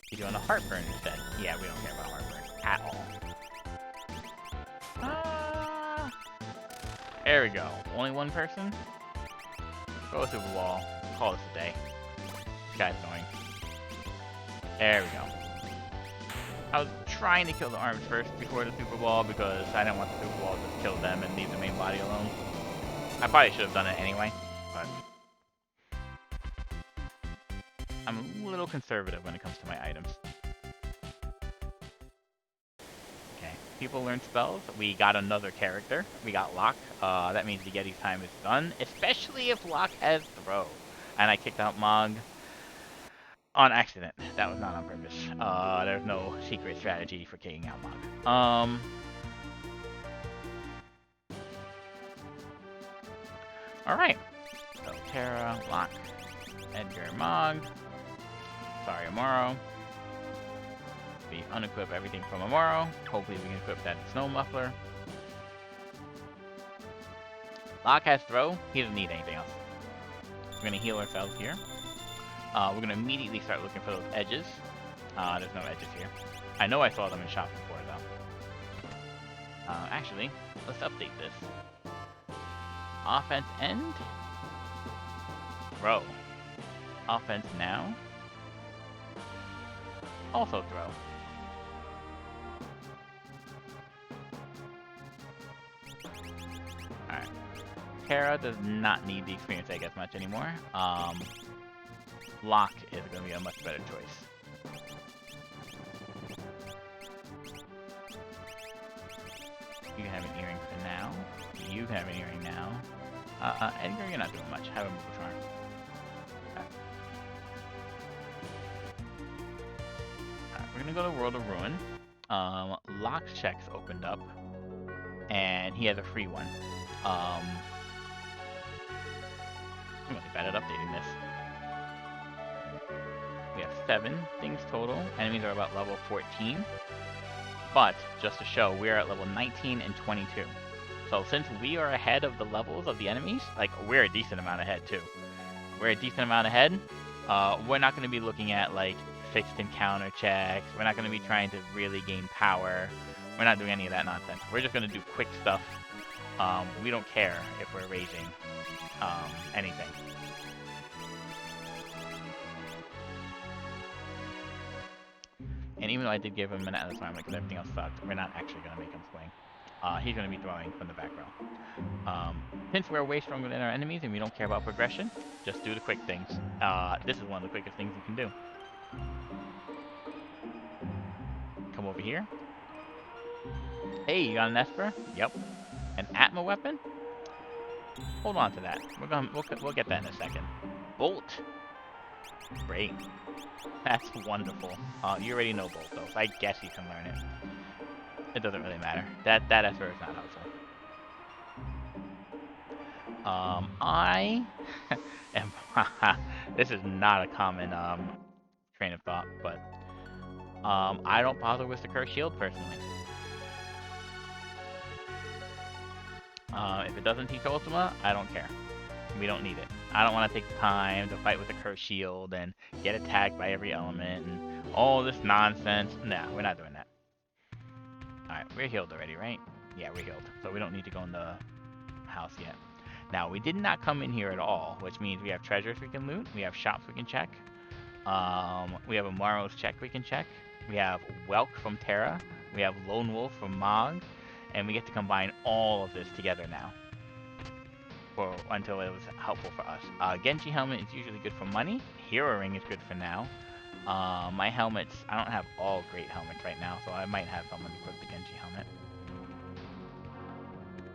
He's doing a Heartburn instead. Yeah, we don't care about Heartburn at all. There we go. Only one person? Go Super Ball. Call this a day. This guy's annoying. There we go. I was trying to kill the arms first before the Super Ball because I didn't want the Super Ball to just kill them and leave the main body alone. I probably should have done it anyway, but... I'm a little conservative when it comes to my items. Okay, people learn spells. We got another character. We got Locke. That means the Yeti's time is done, especially if Locke has throw. And I kicked out Mog on accident. That was not on purpose. There's no secret strategy for kicking out Mog. Alright. So Terra, Locke, Edgar, Mog. Sorry, Amaro. We unequip everything from Amaro. Hopefully we can equip that Snow Muffler. Locke has throw. He doesn't need anything else. We're going to heal ourselves here. We're going to immediately start looking for those edges. There's no edges here. I know I saw them in shop before, though. Actually, let's update this. Offense end. Throw. Offense now. Also throw. Alright. Terra does not need the experience egg as much anymore. Locke is going to be a much better choice. You can have an earring for now. You can have an earring now. Edgar, you're not doing much. Have a move charm. Alright, we're gonna go to World of Ruin. Locke's checks opened up, and he has a free one. I'm really bad at updating this. We have 7 things total. Enemies are about level 14. But, just to show, we're at level 19 and 22. So since we are ahead of the levels of the enemies, like, we're a decent amount ahead, too. We're a decent amount ahead. We're not going to be looking at, like, fixed encounter checks. We're not going to be trying to really gain power. We're not doing any of that nonsense. We're just going to do quick stuff. We don't care if we're raising anything. And even though I did give him an Atlas armor because everything else sucked, we're not actually going to make him swing. He's going to be throwing from the back row. Since we're way stronger than our enemies and we don't care about progression, just do the quick things. This is one of the quickest things you can do. Come over here. Hey, you got an Esper? Yep. An Atma weapon? Hold on to that. We'll get that in a second. Bolt. Great. That's wonderful. You already know Bolt, though, so I guess you can learn it. It doesn't really matter. That Esper is not helpful. I am... This is not a common train of thought, but I don't bother with the Cursed Shield, personally. If it doesn't teach Ultima, I don't care. We don't need it. I don't want to take the time to fight with the Cursed Shield and get attacked by every element and all this nonsense. Nah, we're not doing that. Alright, we're healed already, right? Yeah, we're healed. So we don't need to go in the house yet. Now, we did not come in here at all, which means we have treasures we can loot. We have shops we can check. We have Amaro's check we can check. We have Welk from Terra. We have Lone Wolf from Mog. And we get to combine all of this together now. Until it was helpful for us. Genji helmet is usually good for money. Hero ring is good for now. My helmets, I don't have all great helmets right now, so I might have someone equip the Genji helmet.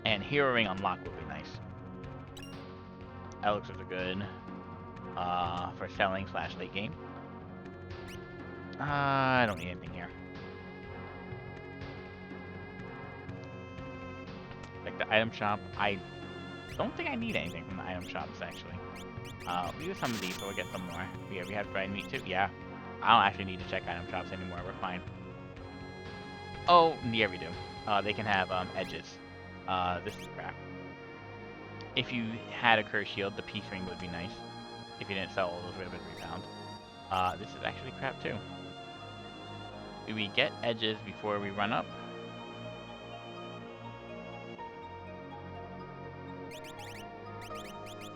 And hero ring on lock would be nice. Elixirs are good for selling / late game. I don't need anything here. Like the item shop, I don't think I need anything from the item shops, actually. We use some of these, so we'll get some more. Yeah, we have dried meat too. Yeah. I don't actually need to check item shops anymore. We're fine. Oh, yeah, we do. They can have edges. This is crap. If you had a Cursed Shield, the peace ring would be nice. If you didn't sell all those ribbons we found. This is actually crap too. Do we get edges before we run up?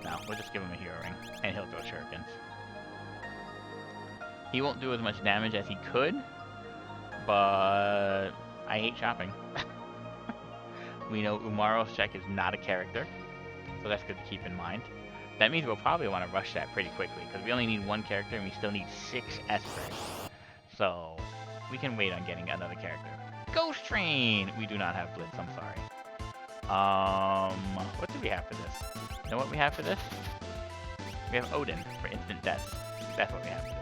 No, we'll just give him a hero ring, and he'll throw shurikens. He won't do as much damage as he could, but I hate shopping. We know Umaro's check is not a character, so that's good to keep in mind. That means we'll probably want to rush that pretty quickly, because we only need one character and we still need 6 espers. So, we can wait on getting another character. Ghost Train! We do not have Blitz, I'm sorry. What do we have for this? You know what we have for this? We have Odin for instant death. That's what we have for this.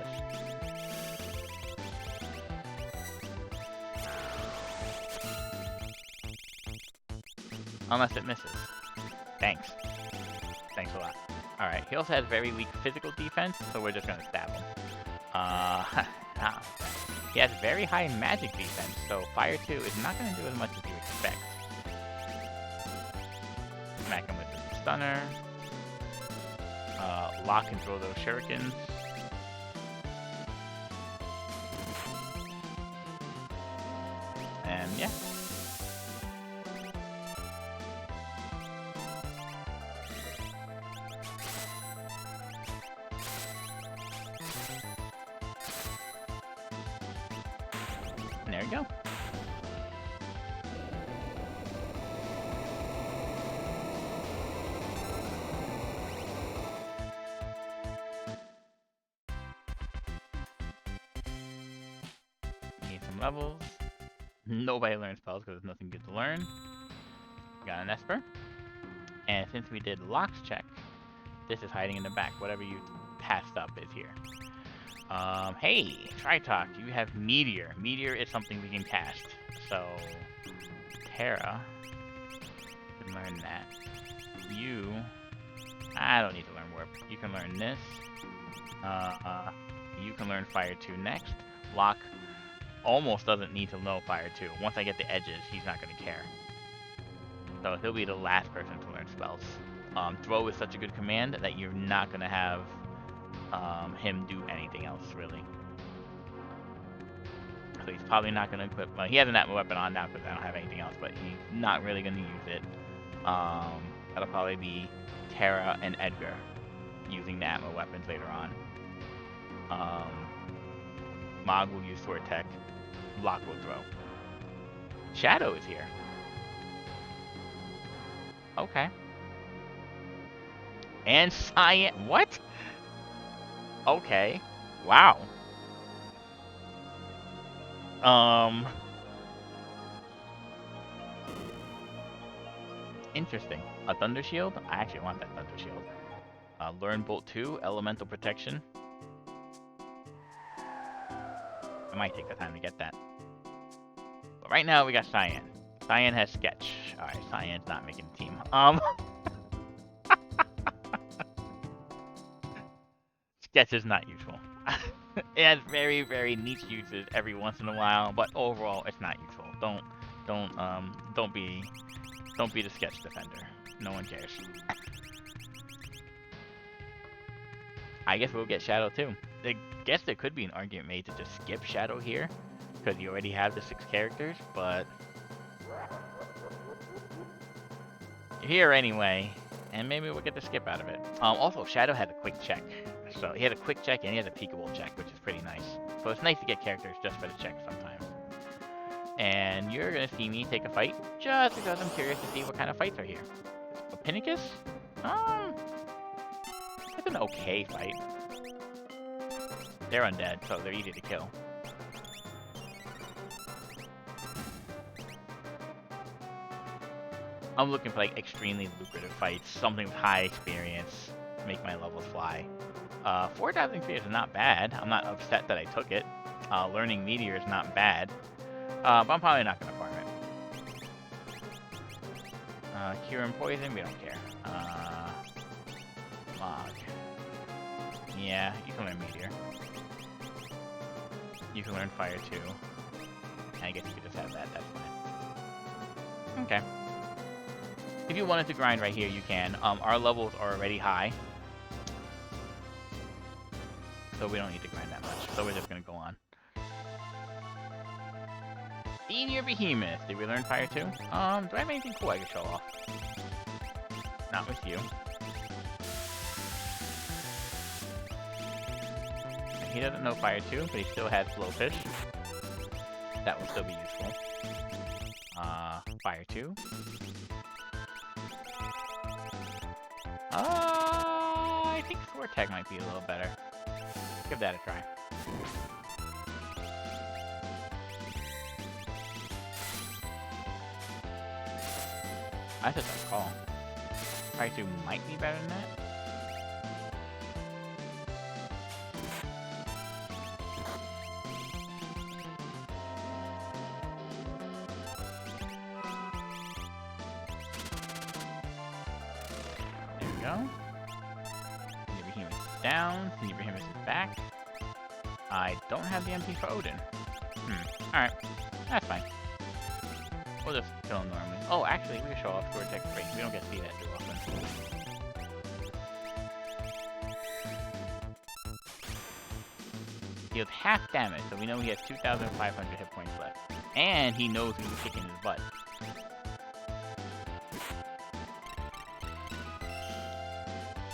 Unless it misses. Thanks. Thanks a lot. Alright, he also has very weak physical defense, so we're just gonna stab him. He has very high magic defense, so Fire 2 is not gonna do as much as you expect. Smack him with the stunner. Lock and throw those shurikens. And yeah. And there we go. Need some levels. Nobody learns spells because there's nothing good to learn. Got an Esper. And since we did Locks check, this is hiding in the back. Whatever you passed up is here. Hey, Tritalk, you have Meteor. Meteor is something we can cast. So, Terra can learn that. I don't need to learn Warp. You can learn this. You can learn Fire 2 next. Lock almost doesn't need to know Fire 2. Once I get the edges, he's not going to care. So he'll be the last person to learn spells. Throw is such a good command that you're not going to have him do anything else, really. So he's probably not going to equip... he has an Atma weapon on now because I don't have anything else, but he's not really going to use it. That'll probably be Terra and Edgar using the Atma weapons later on. Mog will use Sword Tech. Lock will throw. Shadow is here. Okay. And Cyan... What? Okay. Wow. Interesting. A Thunder Shield? I actually want that Thunder Shield. Learn Bolt 2, Elemental Protection. I might take the time to get that. But right now we got Cyan. Cyan has Sketch. Alright, Cyan's not making the team. Sketch is not useful. It has very, very niche uses every once in a while, but overall it's not useful. Don't be the Sketch defender. No one cares. I guess we'll get Shadow too. I guess there could be an argument made to just skip Shadow here, because you already have the 6 characters, but you're here anyway, and maybe we'll get the skip out of it. Also, Shadow had a quick check. So he had a quick check and he has a peekable check, which is pretty nice. So it's nice to get characters just for the check sometimes. And you're going to see me take a fight just because I'm curious to see what kind of fights are here. Ophinicus? It's an okay fight. They're undead, so they're easy to kill. I'm looking for like extremely lucrative fights, something with high experience, make my levels fly. 4,000 experience is not bad. I'm not upset that I took it. Learning Meteor is not bad. But I'm probably not going to farm it. Cure and Poison, we don't care. Mog. Yeah, you can learn Meteor. You can learn Fire too. I guess you could just have that, that's fine. Okay. If you wanted to grind right here, you can. Our levels are already high. So we don't need to grind that much. So we're just going to go on. Senior Behemoth. Did we learn Fire too? Do I have anything cool I can show off? Not with you. He doesn't know Fire 2, but he still has Blowfish. That will still be useful. Fire 2. think Sword Tech might be a little better. Give that a try. That's a tough call. Fire 2 might be better than that. There we go. Senior Behemoth is down. Senior Behemoth is back. I don't have the MP for Odin. Alright. That's fine. We'll just kill him normally. Oh, actually, we can show off Sword Tech 3. We don't get to see that too often. Deals half damage, so we know he has 2,500 hit points left. And he knows who's kicking his butt.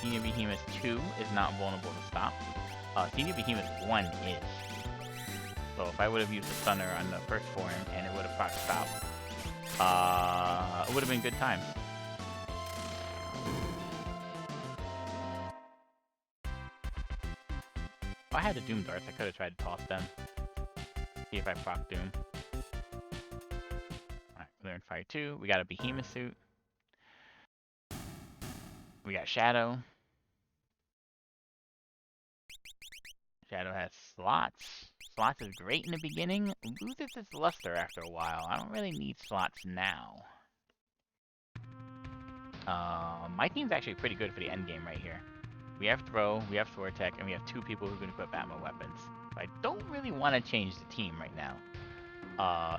Senior Behemoth 2 is not vulnerable to stop. Senior Behemoth 1 is. So if I would have used the Stunner on the first form and it would have proc stop, it would have been good times. If I had the Doom Darts, I could have tried to toss them. See if I proc Doom. Alright, we learned Fire 2. We got a Behemoth suit. We got Shadow. Shadow has slots. Slots is great in the beginning. Loses its luster after a while. I don't really need slots now. My team's actually pretty good for the end game right here. We have Throw, we have Sword Tech, and we have 2 people who can equip ammo weapons. So I don't really want to change the team right now.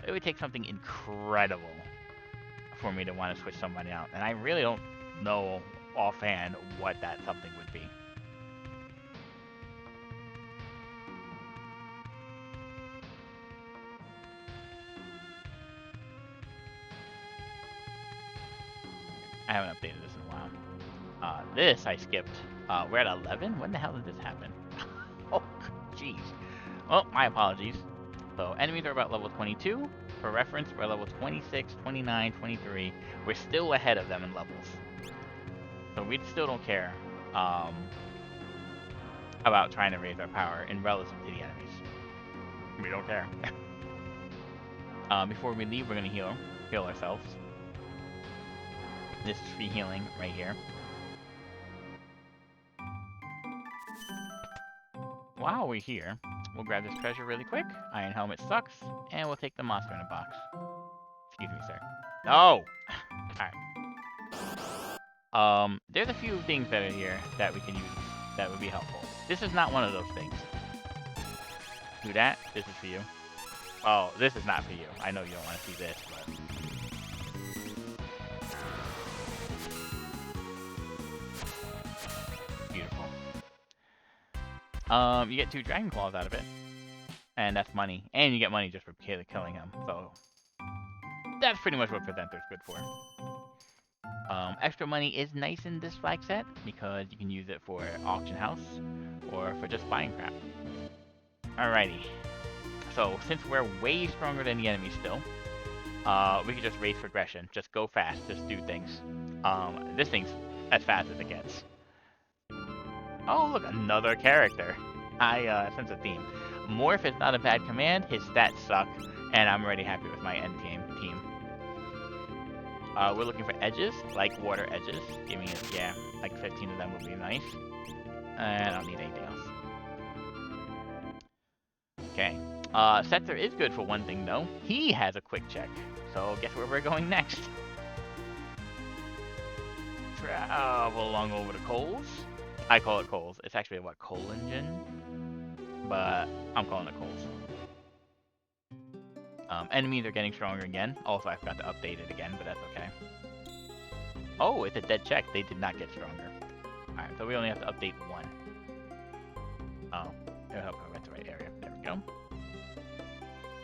It would take something incredible for me to want to switch somebody out. And I really don't know offhand what that something would be. I haven't updated this in a while. This I skipped. We're at 11? When the hell did this happen? Oh, jeez. Well, my apologies. So, enemies are about level 22. For reference, we're level 26, 29, 23. We're still ahead of them in levels. So we still don't care about trying to raise our power in relative to the enemies. We don't care. Before we leave, we're going to heal ourselves. This is free healing right here. While we're here, we'll grab this treasure really quick. Iron Helmet sucks, and we'll take the monster in a box. Excuse me, sir. No! Alright. There's a few things that are here that we can use that would be helpful. This is not one of those things. Do that. This is for you. Oh, this is not for you. I know you don't want to see this, but... Beautiful. You get 2 Dragon Claws out of it. And that's money. And you get money just for killing him. So, that's pretty much what Presenter's good for. Extra money is nice in this flag set because you can use it for auction house or for just buying crap. Alrighty. So, since we're way stronger than the enemy still, we can just race progression. Just go fast. Just do things. This thing's as fast as it gets. Oh, look, another character. I sense a theme. Morph is not a bad command. His stats suck, and I'm already happy with my end game team. We're looking for edges, like water edges. Give me, yeah, like 15 of them would be nice. I don't need anything else. Okay. Setzer is good for one thing, though. He has a quick check. So, guess where we're going next? Travel along over to Coles. I call it Coles. It's actually what, Coal Engine? But I'm calling it Coles. Enemies are getting stronger again. Also, I forgot to update it again, but that's okay. Oh, it's a dead check. They did not get stronger. Alright, so we only have to update 1. Oh, it'll help go right to the right area. There we go.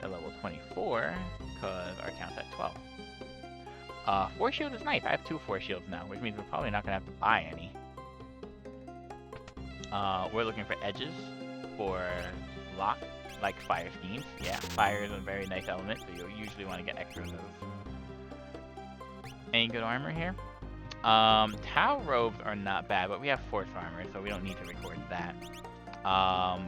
At level 24, because our count's at 12. Force Shield is nice. I have 2 Force Shields now, which means we're probably not going to have to buy any. We're looking for edges for lock, like fire schemes. Yeah, fire is a very nice element, so you'll usually want to get extra of those. Any good armor here? Tau robes are not bad, but we have force armor, so we don't need to record that.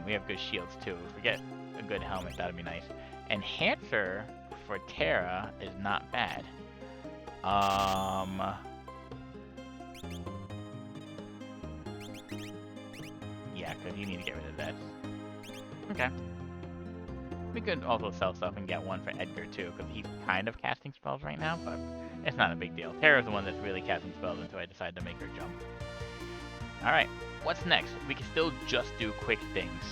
We have good shields too. If we get a good helmet, that'd be nice. Enhancer for Terra is not bad. Yeah, because you need to get rid of that. Okay. We could also sell stuff and get one for Edgar too, because he's kind of casting spells right now, but it's not a big deal. Terra's the one that's really casting spells until I decide to make her jump. Alright, what's next? We can still just do quick things.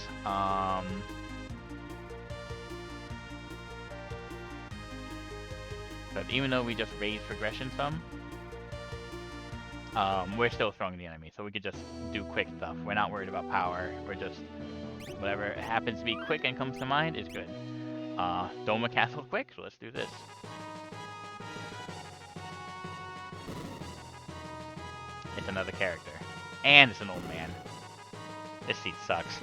But even though we just raised progression some, we're still throwing the enemy, so we could just do quick stuff. We're not worried about power. We're just whatever happens to be quick and comes to mind is good. Doma Castle quick, so let's do this. It's another character. And it's an old man. This seat sucks.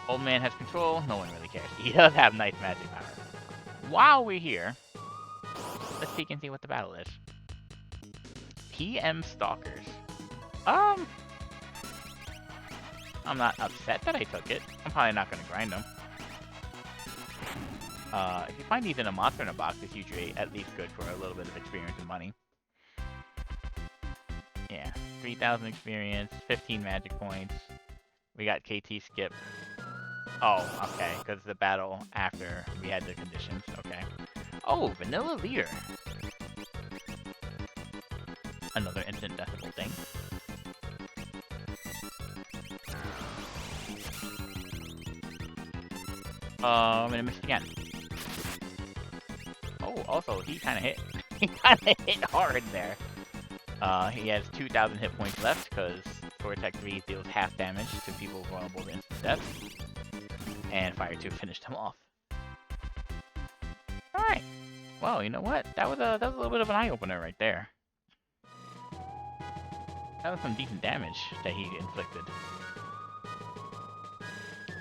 Old man has control, no one really cares. He does have nice magic power. While we're here, let's peek and see what the battle is. PM Stalkers. I'm not upset that I took it. I'm probably not going to grind them. If you find these in a monster in a box, it's usually at least good for a little bit of experience and money. Yeah, 3,000 experience, 15 magic points. We got KT skip. Oh, okay, because the battle after we had the conditions. Okay. Oh, vanilla leader. Another instant decibel thing. And I missed again. Oh, also, he kind of hit. He kind of hit hard there. He has 2,000 hit points left, because Vortex 3 deals half damage to people vulnerable to instant death. And Fire 2 finished him off. Alright. Well, you know what? That was a little bit of an eye-opener right there. That was some decent damage that he inflicted.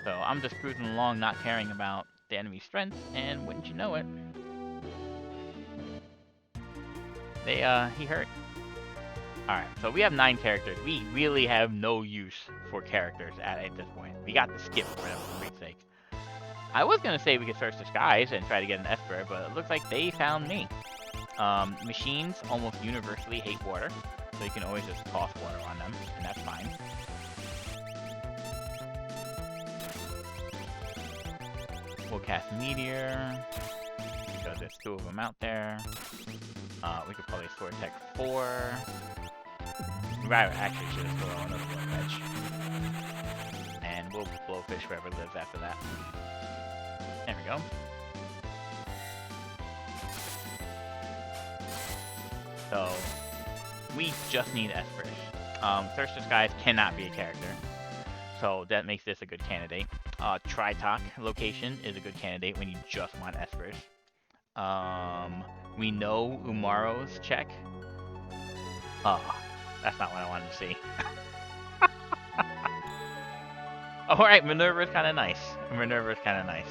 So I'm just cruising along, not caring about the enemy's strength, and wouldn't you know it, he hurt. Alright, so we have 9 characters. We really have no use for characters at this point. We got the skip for great sake. I was gonna say we could search the skies and try to get an Esper, but it looks like they found me. Machines almost universally hate water, so you can always just toss water on them, and that's fine. We'll cast Meteor, because there's 2 of them out there. We could probably Vortex 4. We actually should have thrown another Blowfish. And we'll Blowfish whoever lives after that. There we go. So, we just need Espers. Search the Skies cannot be a character, so that makes this a good candidate. Tritok location is a good candidate when you just want Espers. We know Umaro's check. That's not what I wanted to see. Alright, Minerva's kind of nice. Minerva's kind of nice.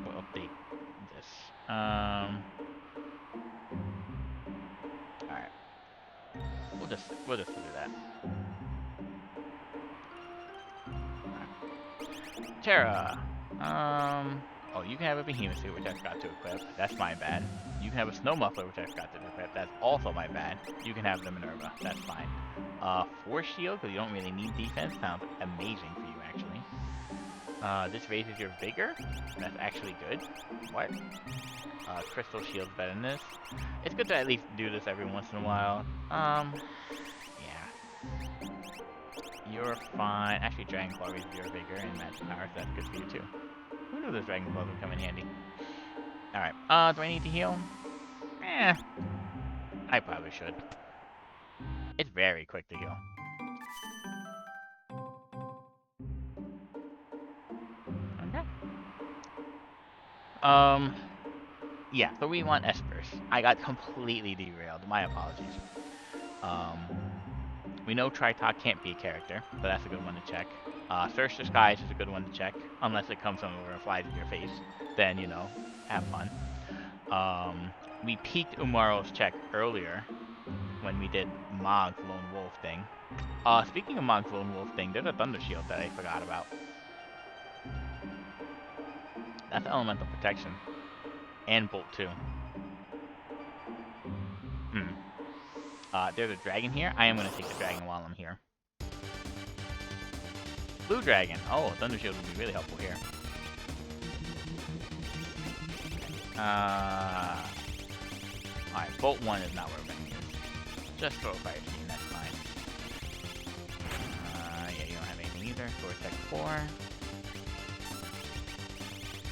We'll update this. Alright. We'll just do that. Terra. Oh, you can have a Behemoth suit, which I forgot to equip. That's my bad. You can have a Snow Muffler, which I forgot to equip. That's also my bad. You can have the Minerva. That's fine. Force Shield, because you don't really need defense. Sounds amazing for you, actually. This raises your Vigor. That's actually good. What? Crystal Shield's better than this. It's good to at least do this every once in a while. Yeah. You're fine. Actually, Dragon Claw raises your Vigor and Magic Power, so that's good for you too. Who knew those Dragon Claws would come in handy? Alright, do I need to heal? I probably should. It's very quick to heal. Okay. Yeah, so we want Espers. I got completely derailed. My apologies. We know Tritok can't be a character, but that's a good one to check. Search the Skies is a good one to check, unless it comes over and flies in your face. Then, you know, have fun. We peaked Umaro's check earlier when we did Mog's Lone Wolf thing. Speaking of Mog's Lone Wolf thing, there's a Thunder Shield that I forgot about. That's Elemental Protection. And Bolt too. There's a dragon here. I am going to take the dragon while I'm here. Blue dragon. Oh, Thunder Shield would be really helpful here. Alright, Bolt 1 is not where we're going to use. Just throw a Fire Steam, that's fine. Yeah, you don't have anything either. Vortex 4.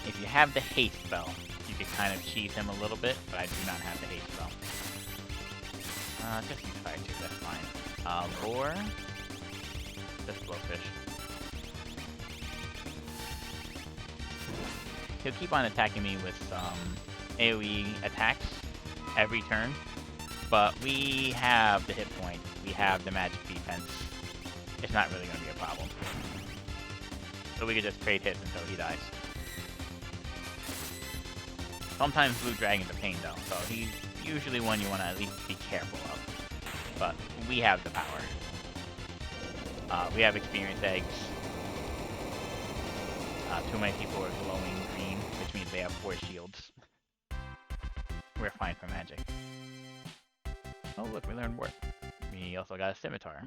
If you have the haste spell, you can kind of cheese him a little bit, but I do not have the haste spell. Just use Fire 2, that's fine. Lure. Just Blowfish. He'll keep on attacking me with some AoE attacks every turn, but we have the hit point, we have the magic defense. It's not really going to be a problem. So we could just trade hits until he dies. Sometimes Blue Dragon's a pain though, so he's usually one you want to at least be careful of. But we have the power. We have experience eggs. Too many people are glowing green, which means they have 4 shields. We're fine for magic. Oh look, we learned Warp. We also got a Scimitar.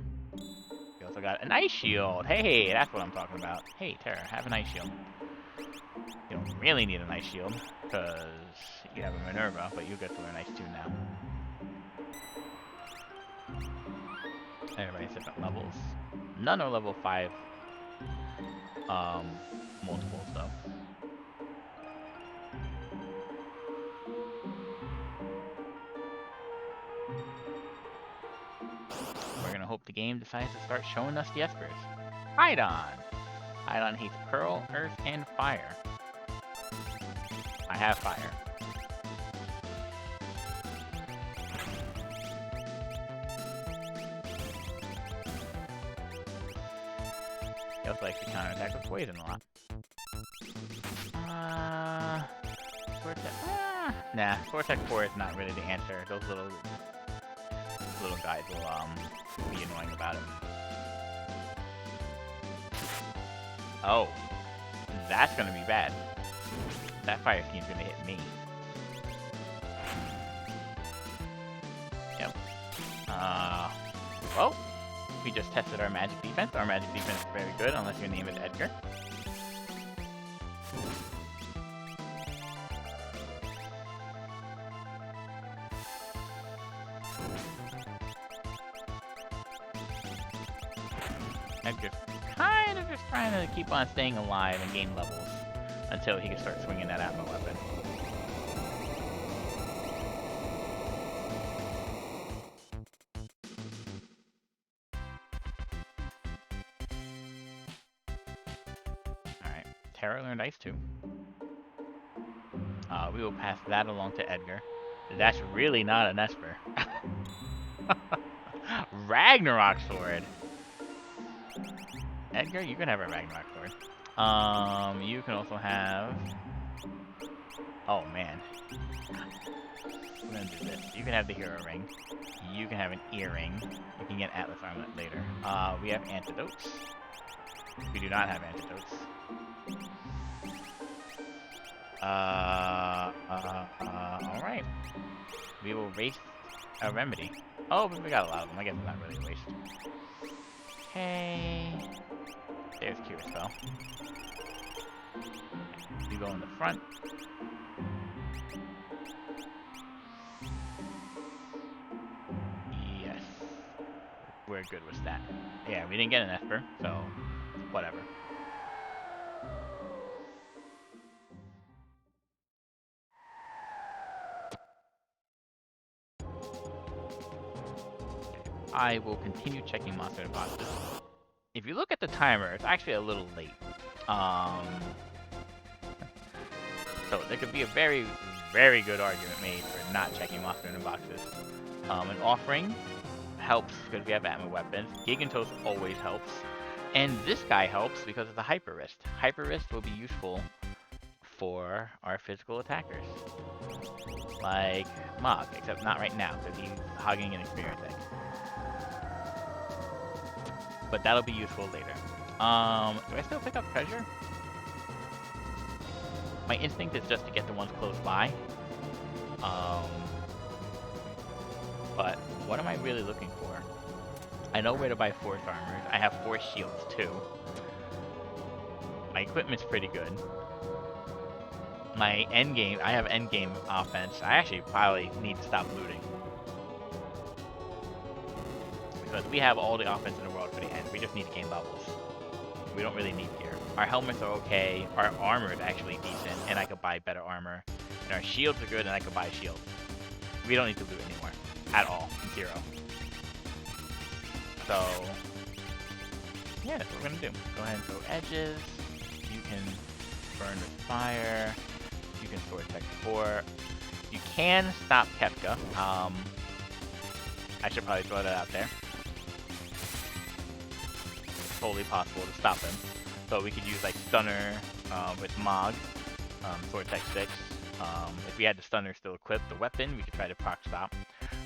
We also got an Ice Shield! Hey, that's what I'm talking about. Hey, Terra, have an Ice Shield. You don't really need an Ice Shield, because you have a Minerva, but you get to learn Ice 2 now. Everybody's different levels. None are level 5 multiples, though. We're gonna hope the game decides to start showing us the Espers. Hydon! Hydon hates Pearl, Earth, and Fire. I have Fire. He also likes to counterattack with Poison a lot. Nah, Vortex 4 is not really the answer. Those little guys will be annoying about it. Oh, that's gonna be bad. That Fire Steam's gonna hit me. Yep. Well, we just tested our magic defense. Our magic defense is very good, unless your name is Edgar. Edgar's kind of just trying to keep on staying alive and gain levels until he can start swinging that Atma weapon. Alright, Terra learned Ice 2. We will pass that along to Edgar. That's really not an Esper. Ragnarok Sword! Edgar, you can have a Ragnarok Sword. You can also have... Oh, man. We're gonna do this. You can have the Hero Ring. You can have an Earring. You can get Atlas Armlet later. We have Antidotes. We do not have Antidotes. Alright. We will waste a Remedy. Oh, but we got a lot of them. I guess it's not really a waste. Okay. There's Cure Spell. You go in the front. Yes. We're good with that. Yeah, we didn't get an Esper, so whatever. I will continue checking monster in boxes. If you look at the timer, it's actually a little late. So there could be a very, very good argument made for not checking monster in boxes. An offering helps because we have ammo weapons. Gigantos always helps. And this guy helps because of the Hyper Wrist. Hyper Wrist will be useful for our physical attackers. Like Mog, except not right now because he's hogging an experience egg. But that'll be useful later. Do I still pick up treasure? My instinct is just to get the ones close by. But what am I really looking for? I know where to buy force armors. I have force shields too. My equipment's pretty good. My endgame, I have endgame offense. I actually probably need to stop looting. Because we have all the offense in the world for the end. We just need to gain levels. We don't really need gear. Our helmets are okay. Our armor is actually decent, and I could buy better armor. And our shields are good, and I could buy shields. We don't need to loot anymore. At all. 0. So, yeah, that's what we're going to do. Go ahead and throw edges. You can burn with fire. You can sword tech 4. You can stop Kefka. I should probably throw that out there. It's totally possible to stop him. So we could use like Stunner with Mog, sword tech 6. If we had the Stunner still equipped, the weapon, we could try to proc stop.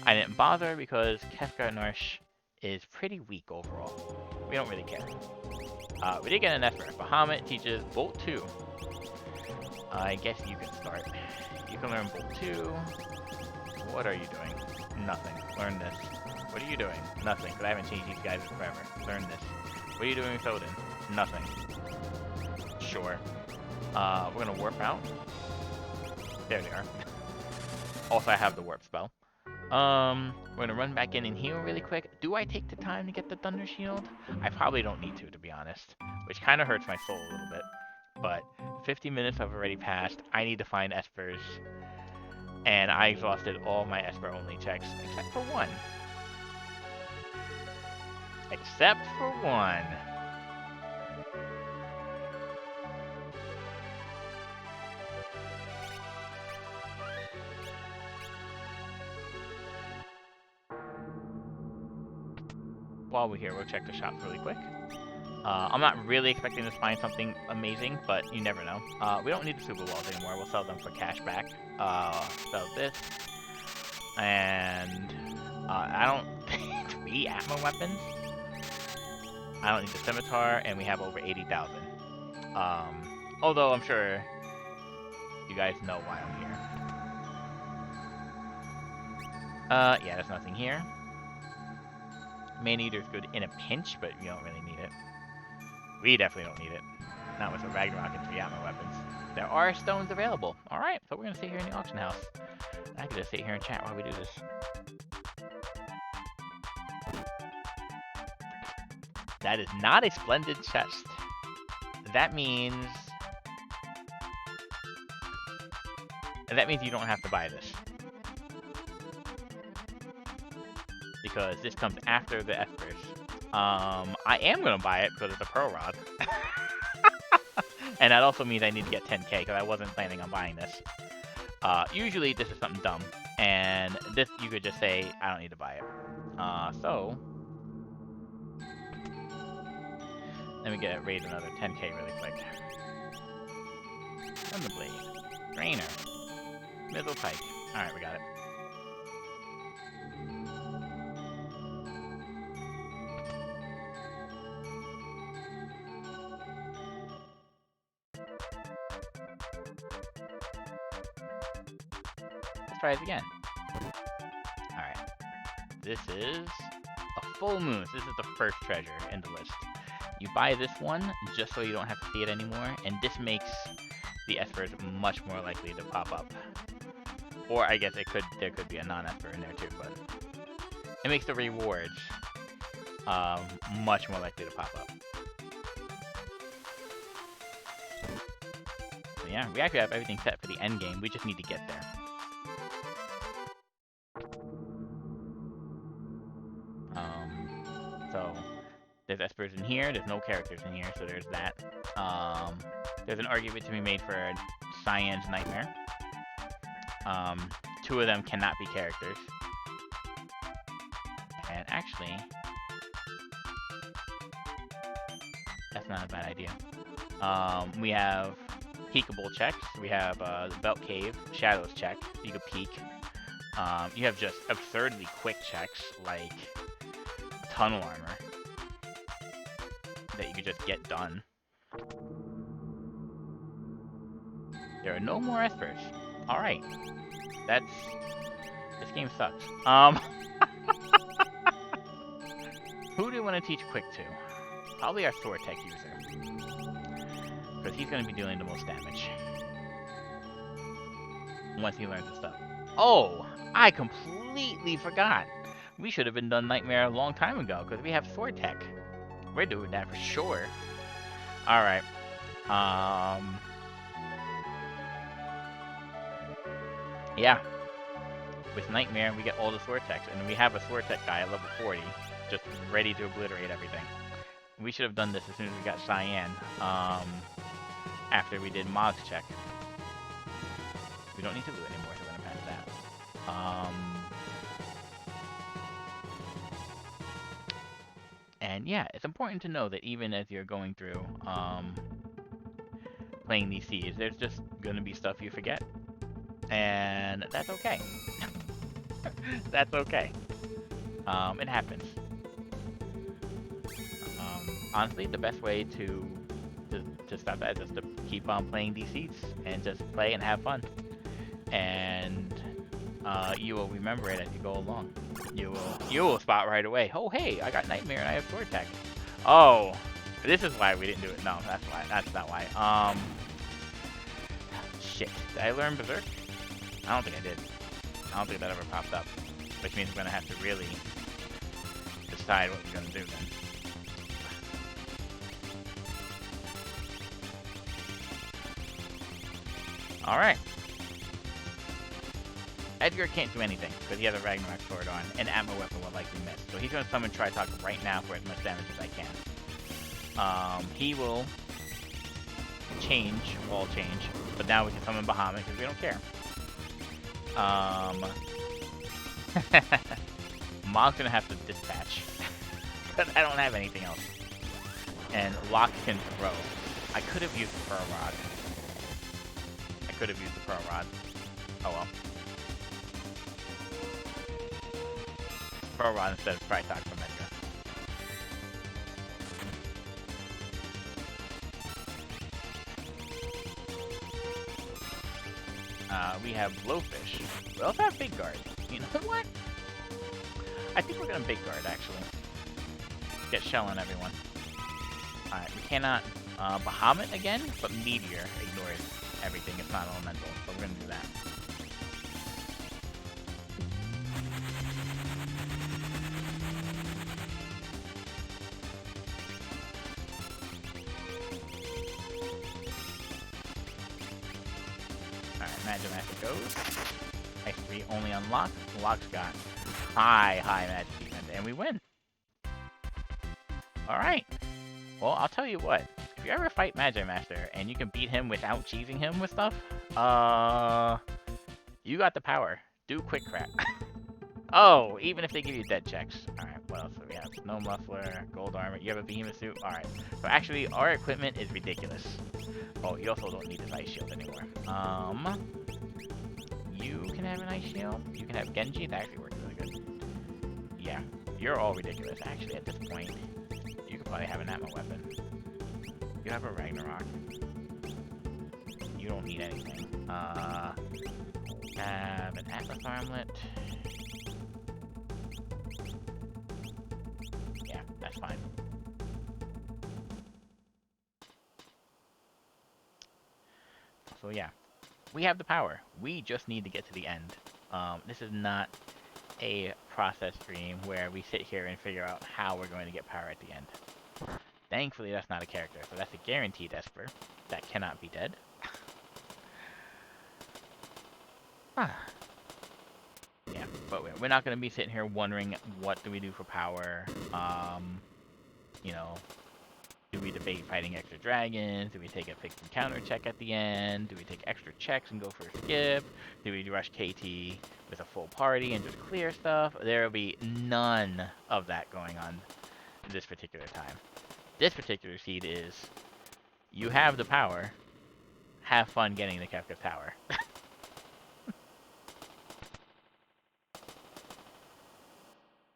I didn't bother because Kefka Narsh is pretty weak overall. We don't really care. We did get an effort. Bahamut teaches Bolt 2. I guess you can start. You can learn Bolt 2. What are you doing? Nothing. Learn this. What are you doing? Nothing, because I haven't changed these guys in forever. Learn this. What are you doing with Odin? Nothing. Sure. We're gonna warp out. There they are. Also, I have the warp spell. We're gonna run back in and heal really quick. Do I take the time to get the Thunder Shield? I probably don't need to be honest. Which kind of hurts my soul a little bit. But 50 minutes have already passed. I need to find Espers. And I exhausted all my Esper only checks, except for one. Except for one. While we're here, we'll check the shops really quick. I'm not really expecting to find something amazing, but you never know. We don't need the super walls anymore. We'll sell them for cash back. Sell this. And I don't... 3 ammo weapons? I don't need the scimitar, and we have over 80,000. Although I'm sure you guys know why I'm here. Yeah, there's nothing here. Man-Eater's good in a pinch, but we don't really need it. We definitely don't need it. Not with a Ragnarok and 3 ammo weapons. There are stones available. Alright, so we're gonna sit here in the auction house. I can just sit here and chat while we do this. That is not a splendid chest. That means you don't have to buy this. Because this comes after the Espers. I am gonna buy it because it's a Pearl Rod. And that also means I need to get 10k because I wasn't planning on buying this. Usually this is something dumb. And this you could just say, I don't need to buy it. So let me raise another 10k really quick. Thunderblade. Drainer. Missile Pike. Alright, we got it. Let's try it again. Alright. This is a full moon. This is the first treasure in the list. You buy this one just so you don't have to see it anymore, and this makes the Espers much more likely to pop up. Or I guess there could be a non-Esper in there too, but it makes the rewards much more likely to pop up. So yeah, we actually have everything set for the end game. We just need to get there. So there's Espers in here. There's no characters in here, so there's that. There's an argument to be made for Cyan's Nightmare. 2 of them cannot be characters. And actually, that's not a bad idea. We have peekable checks. We have the Belt Cave, Shadows check. You can peek. You have just absurdly quick checks like Tunnel Armor that you could just get done. There are no more espers. Alright. This game sucks. Who do you want to teach quick to? Probably our sword tech user. Because he's going to be dealing the most damage. Once he learns the stuff. Oh! I completely forgot! We should have been done Nightmare a long time ago, because we have sword tech. We're doing that for sure. Alright. Yeah. With Nightmare, we get all the sword techs, and we have a sword tech guy at level 40, just ready to obliterate everything. We should have done this as soon as we got Cyan, after we did Mog's check. We don't need to loot anymore, so we're gonna pass that. And yeah, it's important to know that even as you're going through, playing these seeds, there's just gonna be stuff you forget. And that's okay. That's okay. It happens. Honestly, the best way to stop that is just to keep on playing these seeds and just play and have fun. And you will remember it as you go along. You will spot right away. Oh hey, I got Nightmare and I have sword tech. Oh, this is why we didn't do it. No, that's why. That's not why. Shit. Did I learn Berserk? I don't think I did. I don't think that ever popped up. Which means we're gonna have to really decide what we're gonna do then. Alright. Edgar can't do anything, because he has a Ragnarok sword on, and Atma weapon will likely miss. So he's going to summon Tritalk right now for as much damage as I can. He will change, wall change, but now we can summon Bahamut, because we don't care. Mog's going to have to dispatch, because I don't have anything else. And Locke can throw. I could have used the Pearl Rod. Oh well. Pearl Rod instead of Tritalk from Edgar. We have Blowfish. We also have Big Guard. You know what? I think we're gonna Big Guard actually. Get shell on everyone. Alright, we cannot Bahamut again, but Meteor ignores everything. It's not elemental, so we're gonna do that. Alright, Magic Master goes. X3 only unlocked. Locke's got high magic defense, and we win. Alright. Well, I'll tell you what. If you ever fight Magic Master and you can beat him without cheesing him with stuff, you got the power. Do quick crap. Oh, even if they give you dead checks. Alright, what else do we have? Snow Muffler, Gold Armor. You have a Behemoth Suit? Alright. So actually, our equipment is ridiculous. Oh, you also don't need this Ice Shield anymore. You can have an Ice Shield. You can have Genji. That actually works really good. Yeah, you're all ridiculous. Actually, at this point, you could probably have an Atma weapon. You have a Ragnarok. You don't need anything. Have an Atlas Armlet. Yeah, that's fine. So yeah, we have the power. We just need to get to the end. This is not a process stream where we sit here and figure out how we're going to get power at the end. Thankfully, that's not a character, so that's a guaranteed Esper. That cannot be dead. Yeah, but we're not going to be sitting here wondering what do we do for power. You know, do we debate fighting extra dragons? Do we take a fixed encounter check at the end? Do we take extra checks and go for a skip? Do we rush KT with a full party and just clear stuff? There will be none of that going on this particular time. This particular seed is, you have the power, have fun getting the Kefka Tower.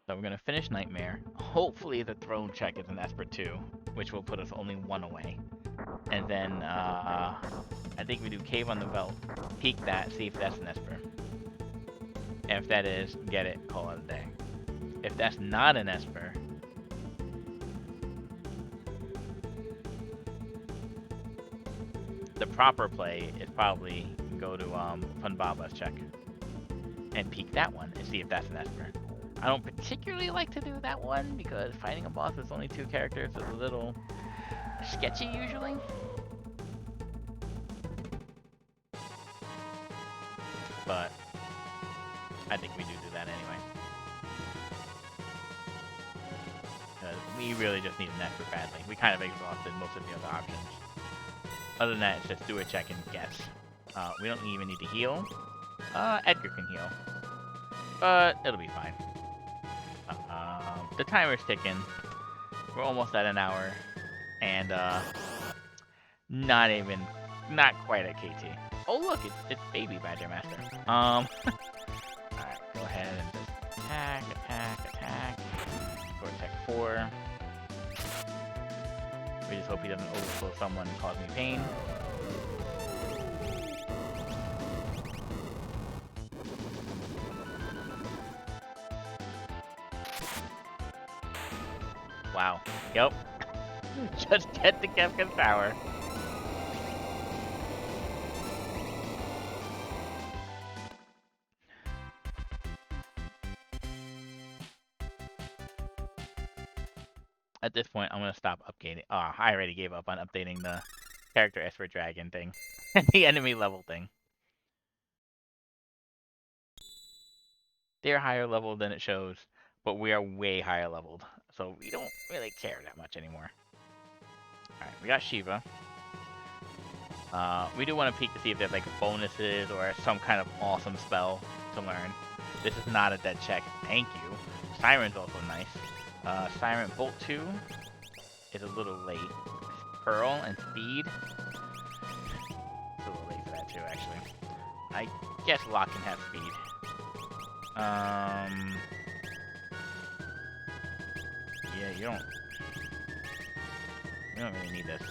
So we're going to finish Nightmare. Hopefully the throne check is an Esper 2, which will put us only one away. And then, I think we do Cave on the Belt, peek that, see if that's an Esper. And if that is, get it, call it a day. If that's not an Esper, the proper play is probably go to Funbaba's check and peek that one and see if that's an Esper. I don't particularly like to do that one because fighting a boss with only 2 characters is a little sketchy usually. But I think we do that anyway. Because we really just need an Esper badly. We kind of exhausted most of the other options. Other than that, it's just do a check and guess. We don't even need to heal. Edgar can heal. But it'll be fine. The timer's ticking. We're almost at an hour. And, not quite at KT. Oh look, it's Baby Badger Master. Alright, go ahead and just attack. Go attack 4. We just hope he doesn't overflow someone and cause me pain. Wow. Yep. Just get the Kefka's Tower. At this point, I'm going to stop updating. Oh, I already gave up on updating the character Esper Dragon thing. And the enemy level thing. They're higher level than it shows, but we are way higher leveled. So we don't really care that much anymore. Alright, we got Shiva. We do want to peek to see if there's like bonuses or some kind of awesome spell to learn. This is not a dead check. Thank you. Siren's also nice. Siren Bolt 2 is a little late. Pearl and Speed. It's a little late for that too, actually. I guess Locke can have Speed. Yeah, you don't really need this.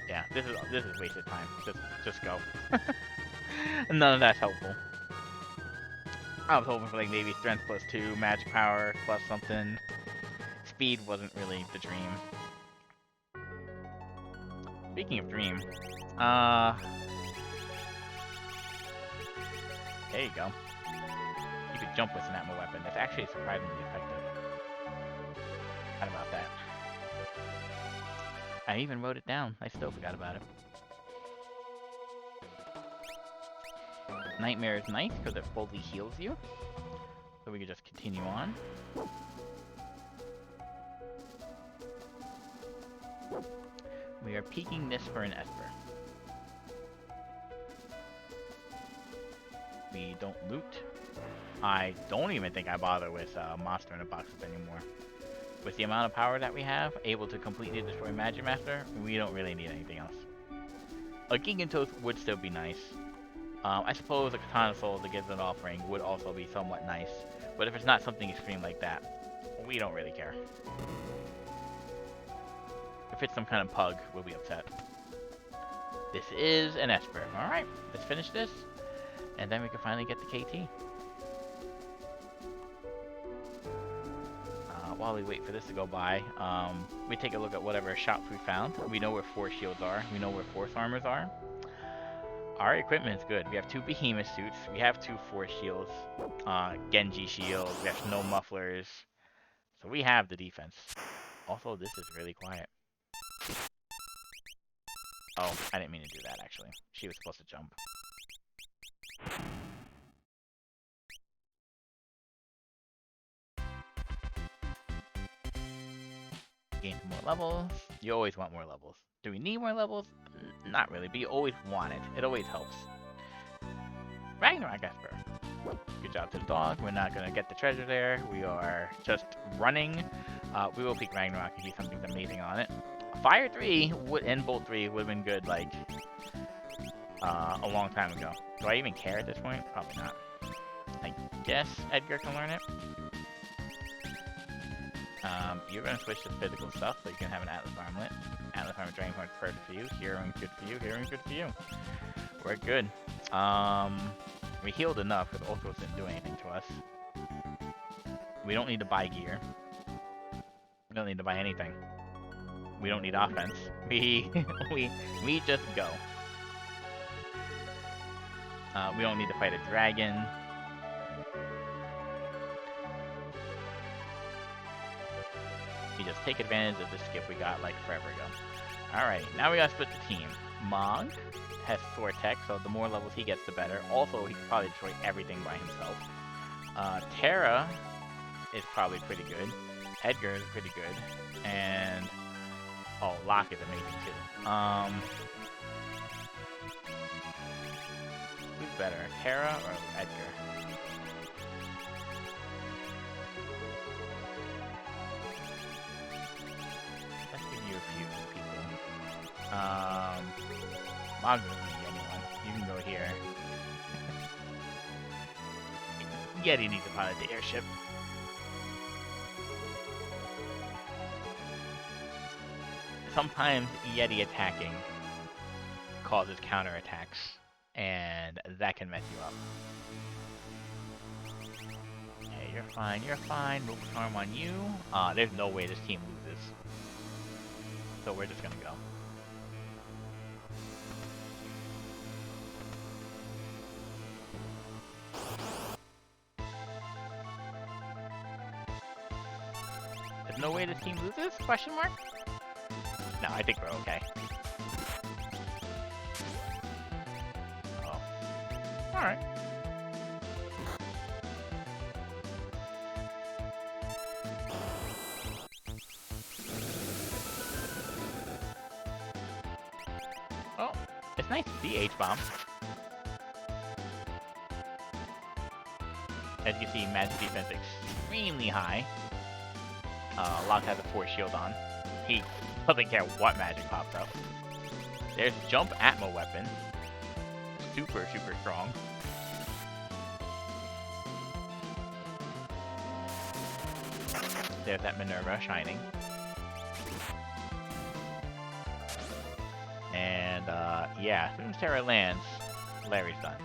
Yeah, this is wasted time. Just go. None of that's helpful. I was hoping for like maybe strength plus 2, magic power plus something. Speed wasn't really the dream. Speaking of dream, there you go. You could jump with an Atma weapon. It's actually surprisingly effective. How about that? I even wrote it down. I still forgot about it. Nightmare is nice because it fully heals you. So we can just continue on. We are peeking this for an Esper. We don't loot. I don't even think I bother with monster in the boxes anymore. With the amount of power that we have, able to completely destroy Magic Master, we don't really need anything else. A Gigantos would still be nice. I suppose a Katana Soul that gives an offering would also be somewhat nice. But if it's not something extreme like that, we don't really care. If it's some kind of pug, we'll be upset. This is an Esper. Alright, let's finish this. And then we can finally get the KT. While we wait for this to go by, we take a look at whatever shops we found. We know where 4 shields are. We know where force armors are. Our equipment is good. We have 2 behemoth suits. We have 2 force shields. Genji shields. We have snow mufflers. So we have the defense. Also, this is really quiet. Oh, I didn't mean to do that, actually. She was supposed to jump. Gain some more levels. You always want more levels. Do we need more levels? Not really, but you always want it. It always helps. Ragnarok Esper. Good job to the dog. We're not gonna get the treasure there. We are just running. We will peek Ragnarok and see something amazing on it. Fire 3 and Bolt 3 would have been good, like, a long time ago. Do I even care at this point? Probably not. I guess Edgar can learn it. You're gonna switch to physical stuff, so you can have an Atlas Armlet. Atlas Armlet Dragon Point perfect for you. Heroing good for you. Heroing good for you. We're good. We healed enough because Ultros didn't do anything to us. We don't need to buy gear. We don't need to buy anything. We don't need offense. We just go. We don't need to fight a dragon. We just take advantage of the skip we got like forever ago. Alright, now we gotta split the team. Mog has Sword Tech, so the more levels he gets, the better. Also, he can probably destroy everything by himself. Terra is probably pretty good. Edgar is pretty good. And... oh, Locke is amazing too. Who's better, Terra or Edgar? Let's give you a few people. Mog doesn't need anyone. You can go here. Yeti needs to pilot the airship. Sometimes Yeti attacking causes counterattacks, and that can mess you up. Okay, you're fine, you're fine. Move arm on you. There's no way this team loses. So we're just gonna go. There's no way this team loses? Question mark? No, I think we're okay. Oh. Alright. Oh, it's nice to see H-Bomb. As you see, magic defense extremely high. Locke has a force shield on. He doesn't care what magic pops up. There's jump Atmo weapon. Super, super strong. There's that Minerva shining. And, yeah, as soon as Terra lands, Larry's done.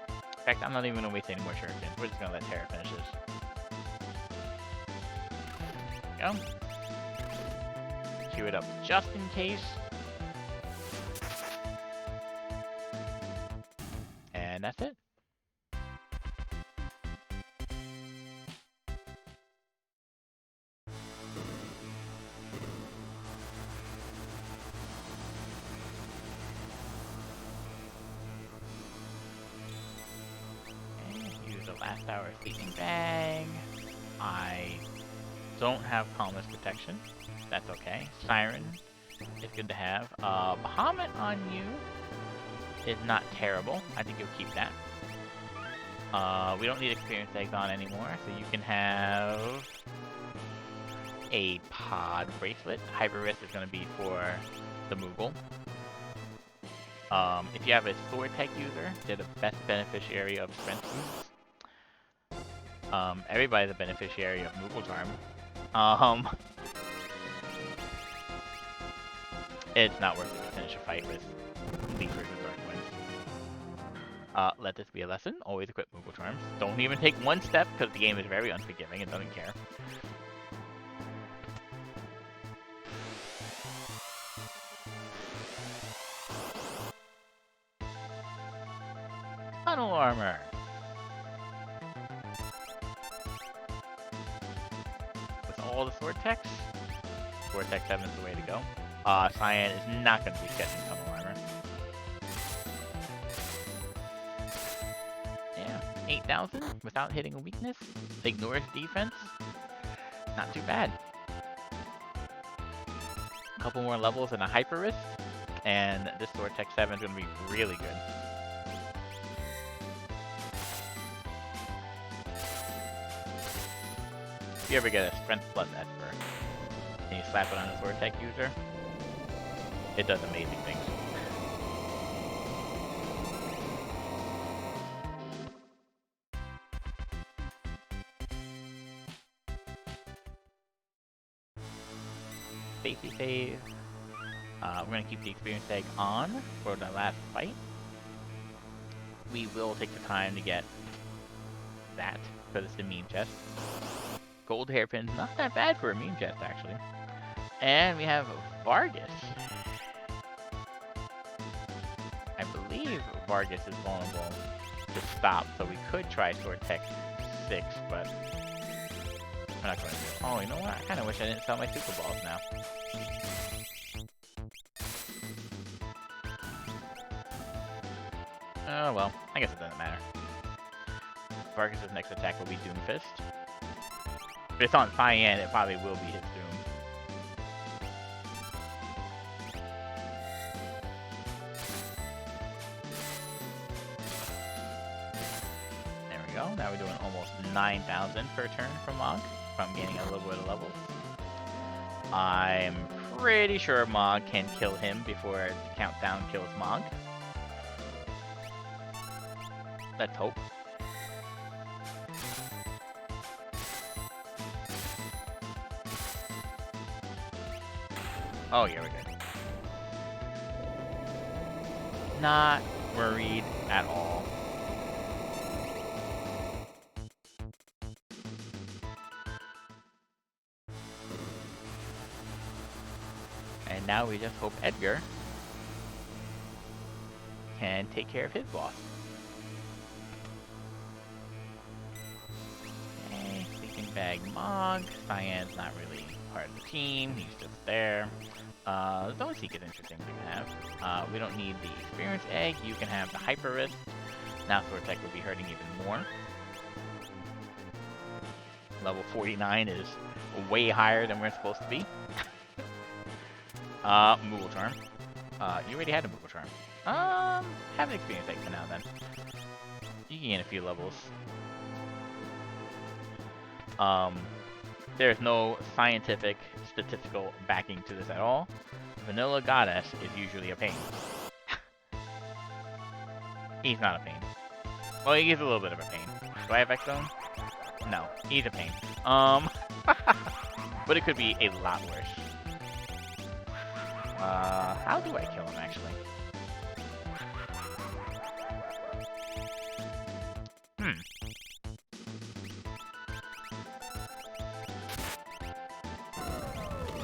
In fact, I'm not even gonna waste any more shurikens. We're just gonna let Terra finish this. Go. Queue it up just in case. And that's it. And use the last hour sleeping bag. I don't have Calmness protection. That's okay. Siren is good to have. Bahamut on you is not terrible. I think you'll keep that. We don't need experience eggs on anymore, so you can have a pod bracelet. Hyper Wrist is going to be for the Moogle. If you have a Sword Tech user, they're the best beneficiary of Strength boosts. Everybody's a beneficiary of Moogle Charm. It's not worth it to finish a fight with Leafers or Dark Winds. Let this be a lesson. Always equip Moogle Charms. Don't even take one step, because the game is very unforgiving and doesn't care. Tunnel Armor! With all the Sword Techs, Sword Tech 7 is the way to go. Cyan is not going to be sketching Tunnel Armor. Yeah, 8,000 without hitting a weakness. Ignores defense. Not too bad. couple more levels and a hyper wrist, and this Sword Tech 7 is going to be really good. If you ever get a Strength Plus Esper, and you slap it on a Sword Tech user, it does amazing things. Safety save. We're going to keep the experience tag on for the last fight. We will take the time to get that, because it's the meme chest. Gold hairpins, not that bad for a meme chest, actually. And we have Vargas. I believe Vargas is vulnerable to stop, so we could try Sword Tech 6, but I'm not going to do it. Oh, you know what? I kind of wish I didn't sell my Super Balls now. Oh well, I guess it doesn't matter. Vargas' next attack will be Doomfist. If it's on Cyan, it probably will be his Doom. There we go. Now we're doing almost 9,000 per turn from Mog, from gaining a little bit of levels. I'm pretty sure Mog can kill him before the countdown kills Mog. Let's hope. Oh yeah, we're good. Not worried at all. And now we just hope Edgar can take care of his boss. Okay, sleeping bag Mog. Cyan's not really part of the team, he's just there. Zone Seek is interesting to have. We don't need the experience egg, you can have the hyper wrist. Now Sword Tech will be hurting even more. Level 49 is way higher than we're supposed to be. Moogle Charm. You already had a Moogle Charm. Have an experience egg for now then. You can gain a few levels. There's no scientific, statistical backing to this at all. Vanilla Goddess is usually a pain. He's not a pain. Well, he is a little bit of a pain. Do I have X-Zone? No, he's a pain. But it could be a lot worse. How do I kill him, actually?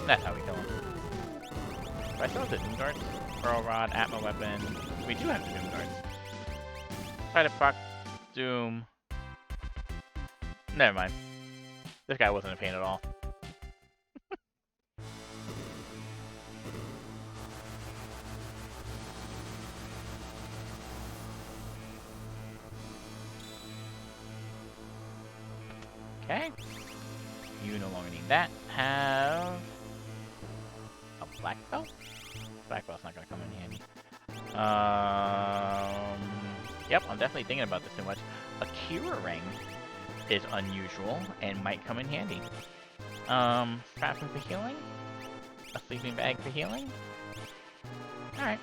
That's how we kill him. Do I still have the Doom Darts? Pearl Rod, Atma Weapon. We do have the Doom Darts. Try to proc Doom. Never mind. This guy wasn't a pain at all. Okay. You no longer need that. Have a black belt? Black belt's not gonna come in handy. Yep, I'm definitely thinking about this too much. A Cure Ring is unusual and might come in handy. Strapping for healing? A sleeping bag for healing? Alright.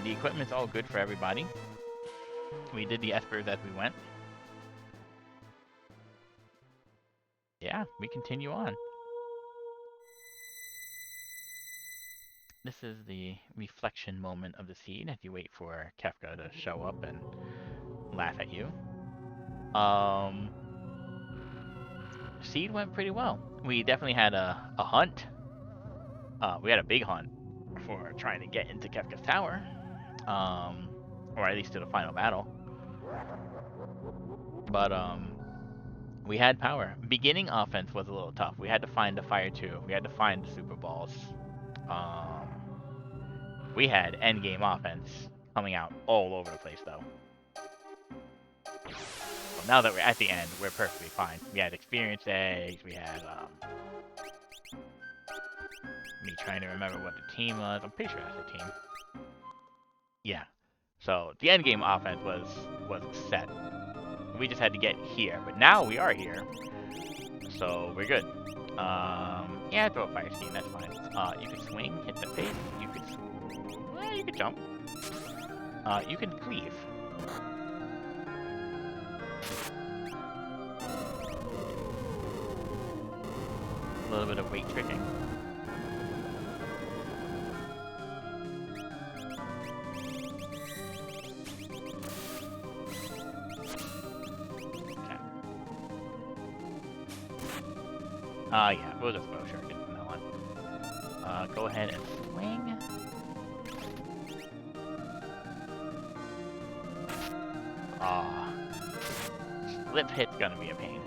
The equipment's all good for everybody. We did the Espers as we went. Yeah, we continue on. This is the reflection moment of the seed as you wait for Kefka to show up and laugh at you. Seed went pretty well. We definitely had a hunt. We had a big hunt for trying to get into Kefka's tower. Or at least to the final battle. But we had power. Beginning offense was a little tough. We had to find the Fire 2. We had to find the Super Balls. We had endgame offense coming out all over the place, though. now that we're at the end, we're perfectly fine. We had experience eggs, we had, me trying to remember what the team was. I'm pretty sure that's the team. Yeah. So, the end game offense was set. We just had to get here, but now we are here. So, we're good. Yeah, throw a fire steam, that's fine. You can swing, hit the face, you can you can jump. You can cleave. A little bit of weight tricking. Okay. Yeah, we'll just throw shuriken from now on. Go ahead and swing. Slip hit's gonna be a pain.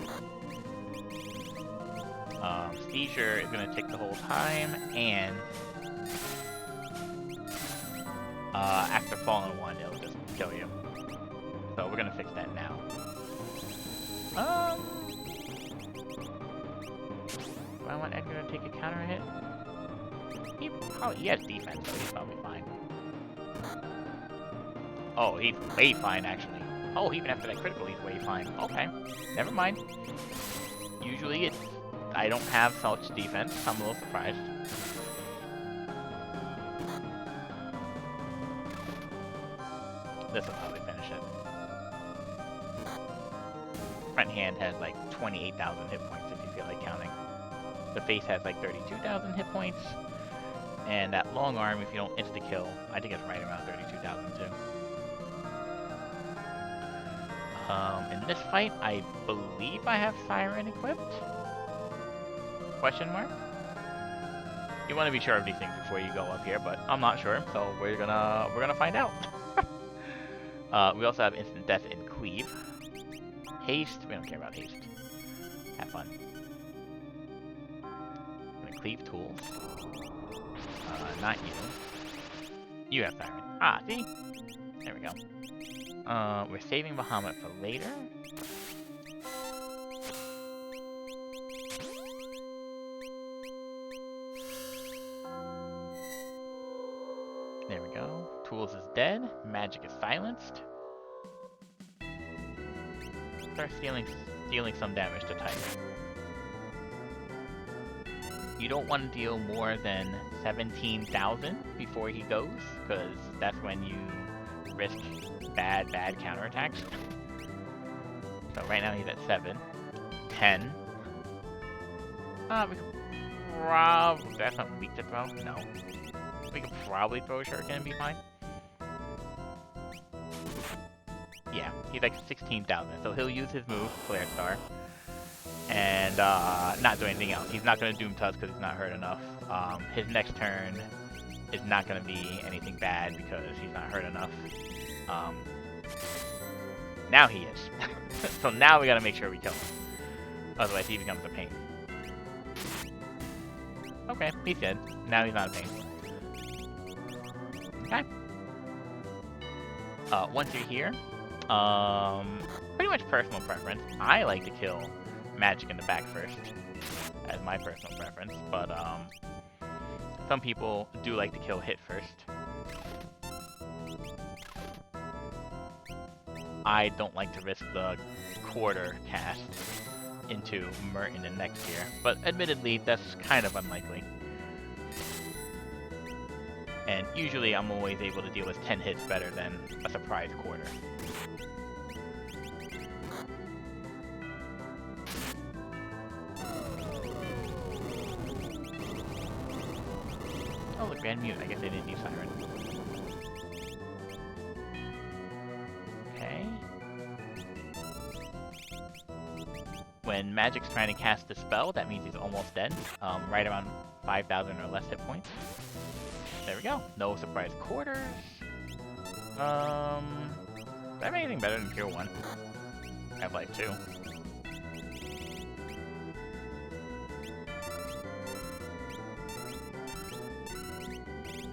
Seizure is gonna take the whole time, and after falling one, it'll just kill you. So we're gonna fix that now. Do I want Edgar to take a counter hit? He has defense, so he's probably fine. Oh, he's way fine, actually. Oh, even after that critical, he's way fine. Okay, never mind. Usually I don't have such defense. I'm a little surprised. This will probably finish it. Front hand has like 28,000 hit points if you feel like counting. The face has like 32,000 hit points. And that long arm, if you don't insta-kill, I think it's right around 32,000 too. In this fight, I believe I have Siren equipped? Question mark? You want to be sure of these things before you go up here, but I'm not sure, so we're gonna find out. We also have instant death in cleave. Haste, we don't care about haste. Have fun. I'm gonna cleave tools. Not you. You have Siren. Ah, see? There we go. We're saving Bahamut for later. There we go. Tools is dead. Magic is silenced. Start dealing some damage to Tiger. You don't want to deal more than 17,000 before he goes, because that's when you risk bad counterattacks. So right now he's at 7. 10. We could probably... That's not weak to throw? No. We could probably throw a shuriken and be fine. Yeah, he's like 16,000, so he'll use his move, Flare Star, and not do anything else. He's not going to Doom Tusk because he's not hurt enough. His next turn is not going to be anything bad because he's not hurt enough. Now he is. So now we got to make sure we kill him. Otherwise he becomes a pain. Okay, he's dead. Now he's not a pain. Okay. Once you're here, pretty much personal preference. I like to kill magic in the back first, as my personal preference, but some people do like to kill hit first. I don't like to risk the quarter cast into Merton in next year, but admittedly, that's kind of unlikely. And usually I'm always able to deal with 10 hits better than a surprise quarter. Oh, look, Grand Mute. I guess they didn't use Siren. Okay. When Magic's trying to cast the spell, that means he's almost dead. Right around 5,000 or less hit points. There we go. No surprise quarters. Do I have anything better than Cure 1? I have Life 2.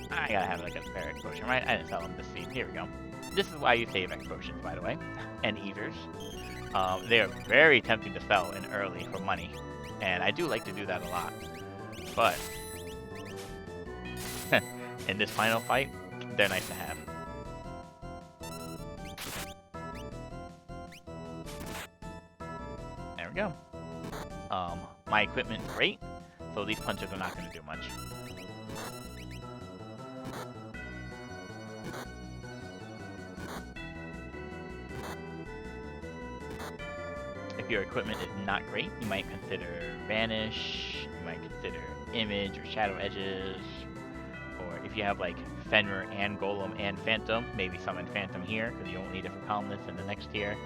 I gotta have like a spare X potion, right? I didn't sell them this seed. Here we go. This is why you save X potions, by the way. And eaters. They are very tempting to sell in early for money, and I do like to do that a lot. But in this final fight, they're nice to have. There we go. My equipment's great, so these punches are not going to do much. If your equipment is not great, you might consider Vanish, you might consider Image or Shadow Edges, or if you have like Fenrir and Golem and Phantom, maybe summon Phantom here, because you won't need it for Columnist in the next tier.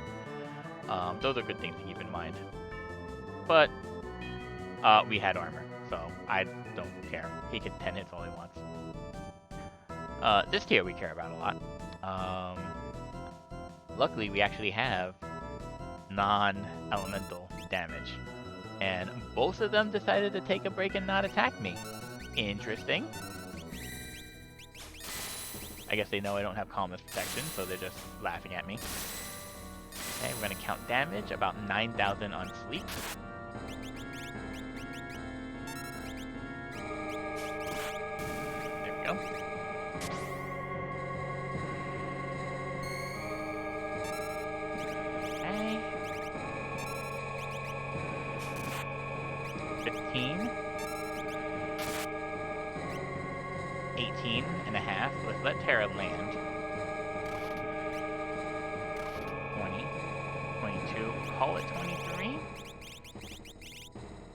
Those are good things to keep in mind. But we had armor, so I don't care. He can 10 hits all he wants. This tier we care about a lot. Luckily, we actually have non-elemental damage. And both of them decided to take a break and not attack me. Interesting. I guess they know I don't have Columnist protection, so they're just laughing at me. Okay, we're gonna count damage, about 9,000 on Sleep. There we go. Okay. 15. 18 and a half. Let's let Terra land. 20. 22. Call it 23.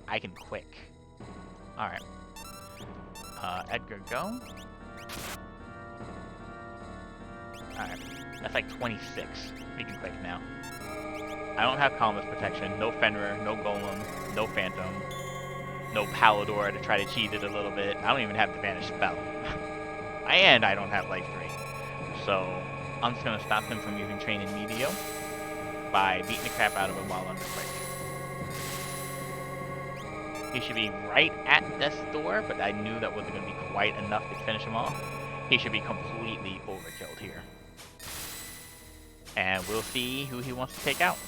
I can quick. Alright. Edgar, go. Alright. That's like 26. We can quick now. I don't have Columnist protection. No Fenrir, no Golem, no Phantom, no Palador to try to cheese it a little bit. I don't even have the Vanish spell. And I don't have Life 3. So I'm just going to stop him from using Train in Medio by beating the crap out of him while under quick. He should be right at death's door, but I knew that wasn't going to be quite enough to finish him off. He should be completely overkilled here. And we'll see who he wants to take out.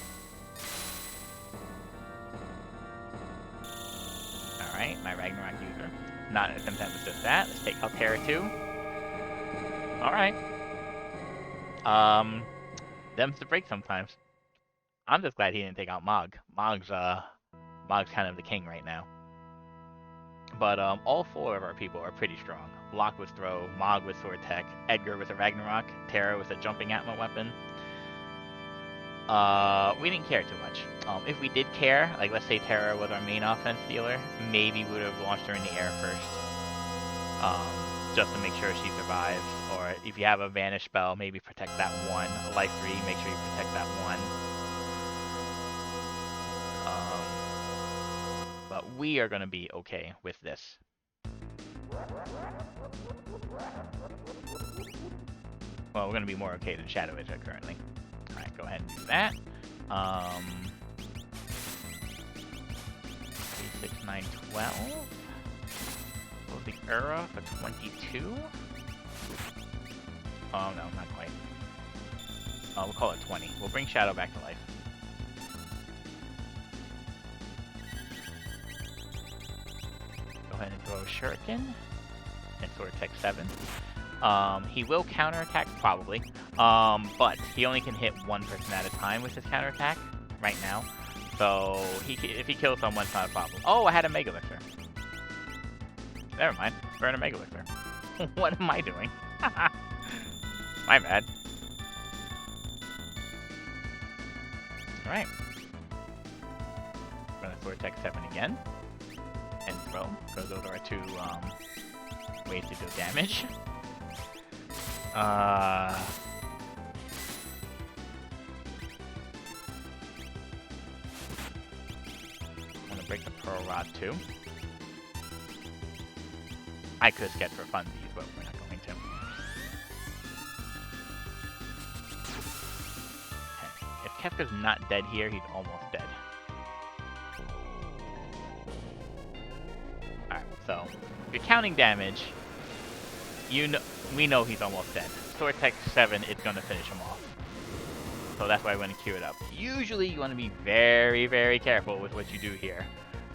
Alright, my Ragnarok user. Not as content with just that. Let's take out Terra too. Alright. Them's the break sometimes. I'm just glad he didn't take out Mog. Mog's kind of the king right now. But all four of our people are pretty strong. Locke with Throw, Mog with Sword Tech, Edgar with a Ragnarok, Terra with a Jumping Atma weapon. We didn't care too much. If we did care, like let's say Terra was our main offense dealer, maybe we would have launched her in the air first. Just to make sure she survives. Or if you have a Vanish spell, maybe protect that one. A Life 3, make sure you protect that one. But we are going to be okay with this. Well, we're going to be more okay than Shadow Edge currently. Alright, go ahead and do that. 3, 6, 9, 12. Close the Ura for 22. Oh no, not quite. We'll call it 20. We'll bring Shadow back to life. Go ahead and throw Shuriken and Sword Tech 7. He will counterattack, probably. But he only can hit one person at a time with his counterattack right now. So if he kills someone, it's not a problem. Oh, I had a Mega Elixir. Never mind. Burn a Mega Elixir. What am I doing? My bad. Alright. I'm gonna Sword Tech 7 again. And throw, because those are our two ways to do damage. I'm gonna break the Pearl Rod too. I could sketch for funsies, but we're not going to. Okay. If Kefka's not dead here, he's almost dead. Alright, so if you're counting damage, we know he's almost dead. Sword Tech 7 is going to finish him off. So that's why I want to queue it up. Usually you want to be very, very careful with what you do here.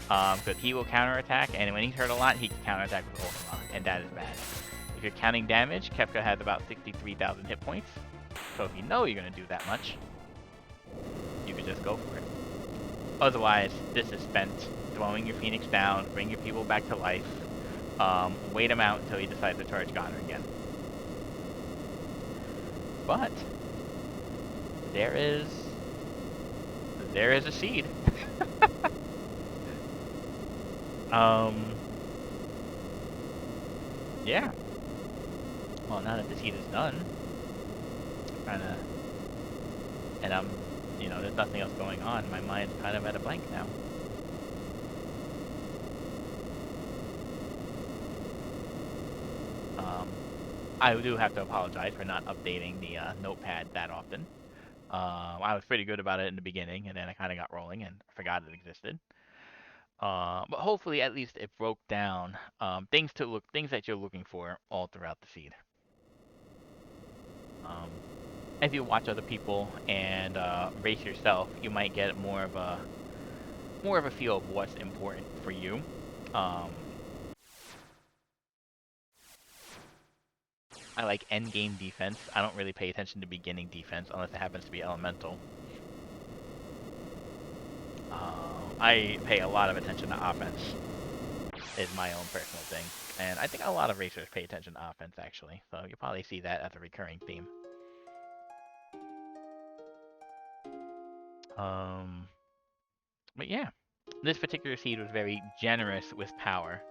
Because he will counterattack, and when he's hurt a lot, he can counterattack with Ultima, and that is bad. If you're counting damage, Kefka has about 63,000 hit points. So if you know you're going to do that much, you can just go for it. Otherwise, this is spent throwing your Phoenix down, bring your people back to life, wait him out until he decides to charge Goner again. But there is a seed. Yeah. Well, now that the seed is done, and you know, there's nothing else going on. My mind's kind of at a blank now. I do have to apologize for not updating the notepad that often. I was pretty good about it in the beginning, and then I kind of got rolling and forgot it existed. But hopefully, at least it broke down things that you're looking for all throughout the seed. As you watch other people and race yourself, you might get more of a feel of what's important for you. I like end game defense. I don't really pay attention to beginning defense unless it happens to be elemental. I pay a lot of attention to offense. Is my own personal thing, and I think a lot of racers pay attention to offense actually. So you'll probably see that as a recurring theme. But yeah, this particular seed was very generous with power.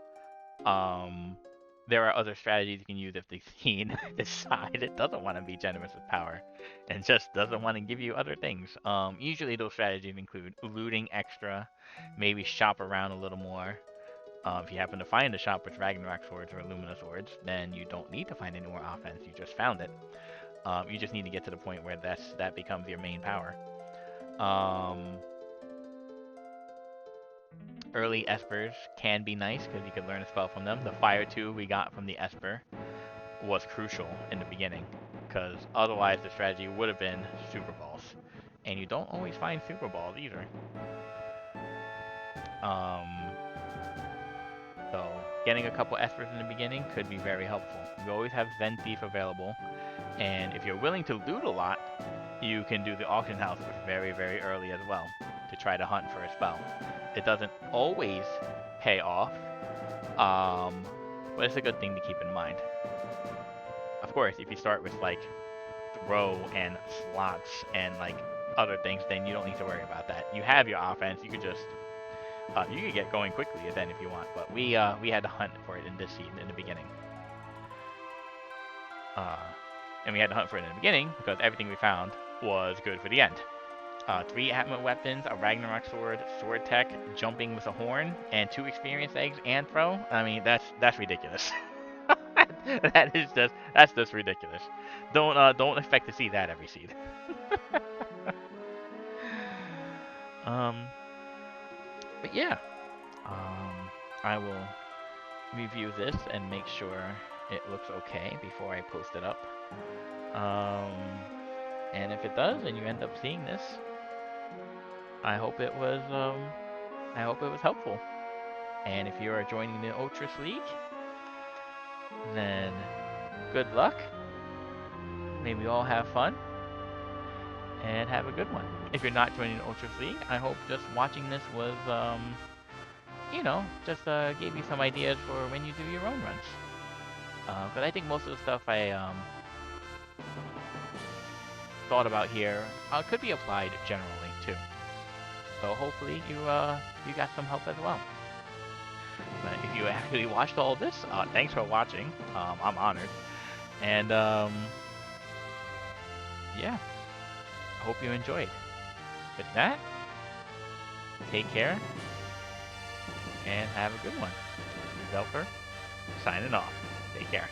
There are other strategies you can use if the seed decides it doesn't want to be generous with power and just doesn't want to give you other things. Usually those strategies include looting extra, maybe shop around a little more. If you happen to find a shop with Ragnarok swords or Lumina swords, then you don't need to find any more offense. You just found it. You just need to get to the point where that becomes your main power. Early Espers can be nice because you can learn a spell from them. The Fire 2 we got from the Esper was crucial in the beginning because otherwise the strategy would have been Super Balls. And you don't always find Super Balls either. So getting a couple Espers in the beginning could be very helpful. You always have Zen Thief available, and if you're willing to loot a lot, you can do the auction house very, very early as well to try to hunt for a spell. It doesn't always pay off, but it's a good thing to keep in mind. Of course, if you start with like throw and slots and like other things, then you don't need to worry about that. You have your offense. You could just you could get going quickly then if you want, but we had to hunt for it in this season in the beginning. And we had to hunt for it in the beginning because everything we found was good for the end. 3 Atma weapons, a Ragnarok sword, sword tech, jumping with a horn, and 2 experience eggs and throw. I mean, that's ridiculous. That's just ridiculous. Don't expect to see that every seed. But yeah, I will review this and make sure it looks okay before I post it up. And if it does, and you end up seeing this, I hope it was helpful. And if you are joining the Ultros League, then good luck. May we all have fun and have a good one. If you're not joining the Ultros League, I hope just watching this was, you know, just gave you some ideas for when you do your own runs. But I think most of the stuff I thought about here could be applied generally too. So hopefully you got some help as well. But if you actually watched all this, thanks for watching. I'm honored. And yeah, I hope you enjoyed. With that, take care and have a good one. Zelfer, signing off. Take care.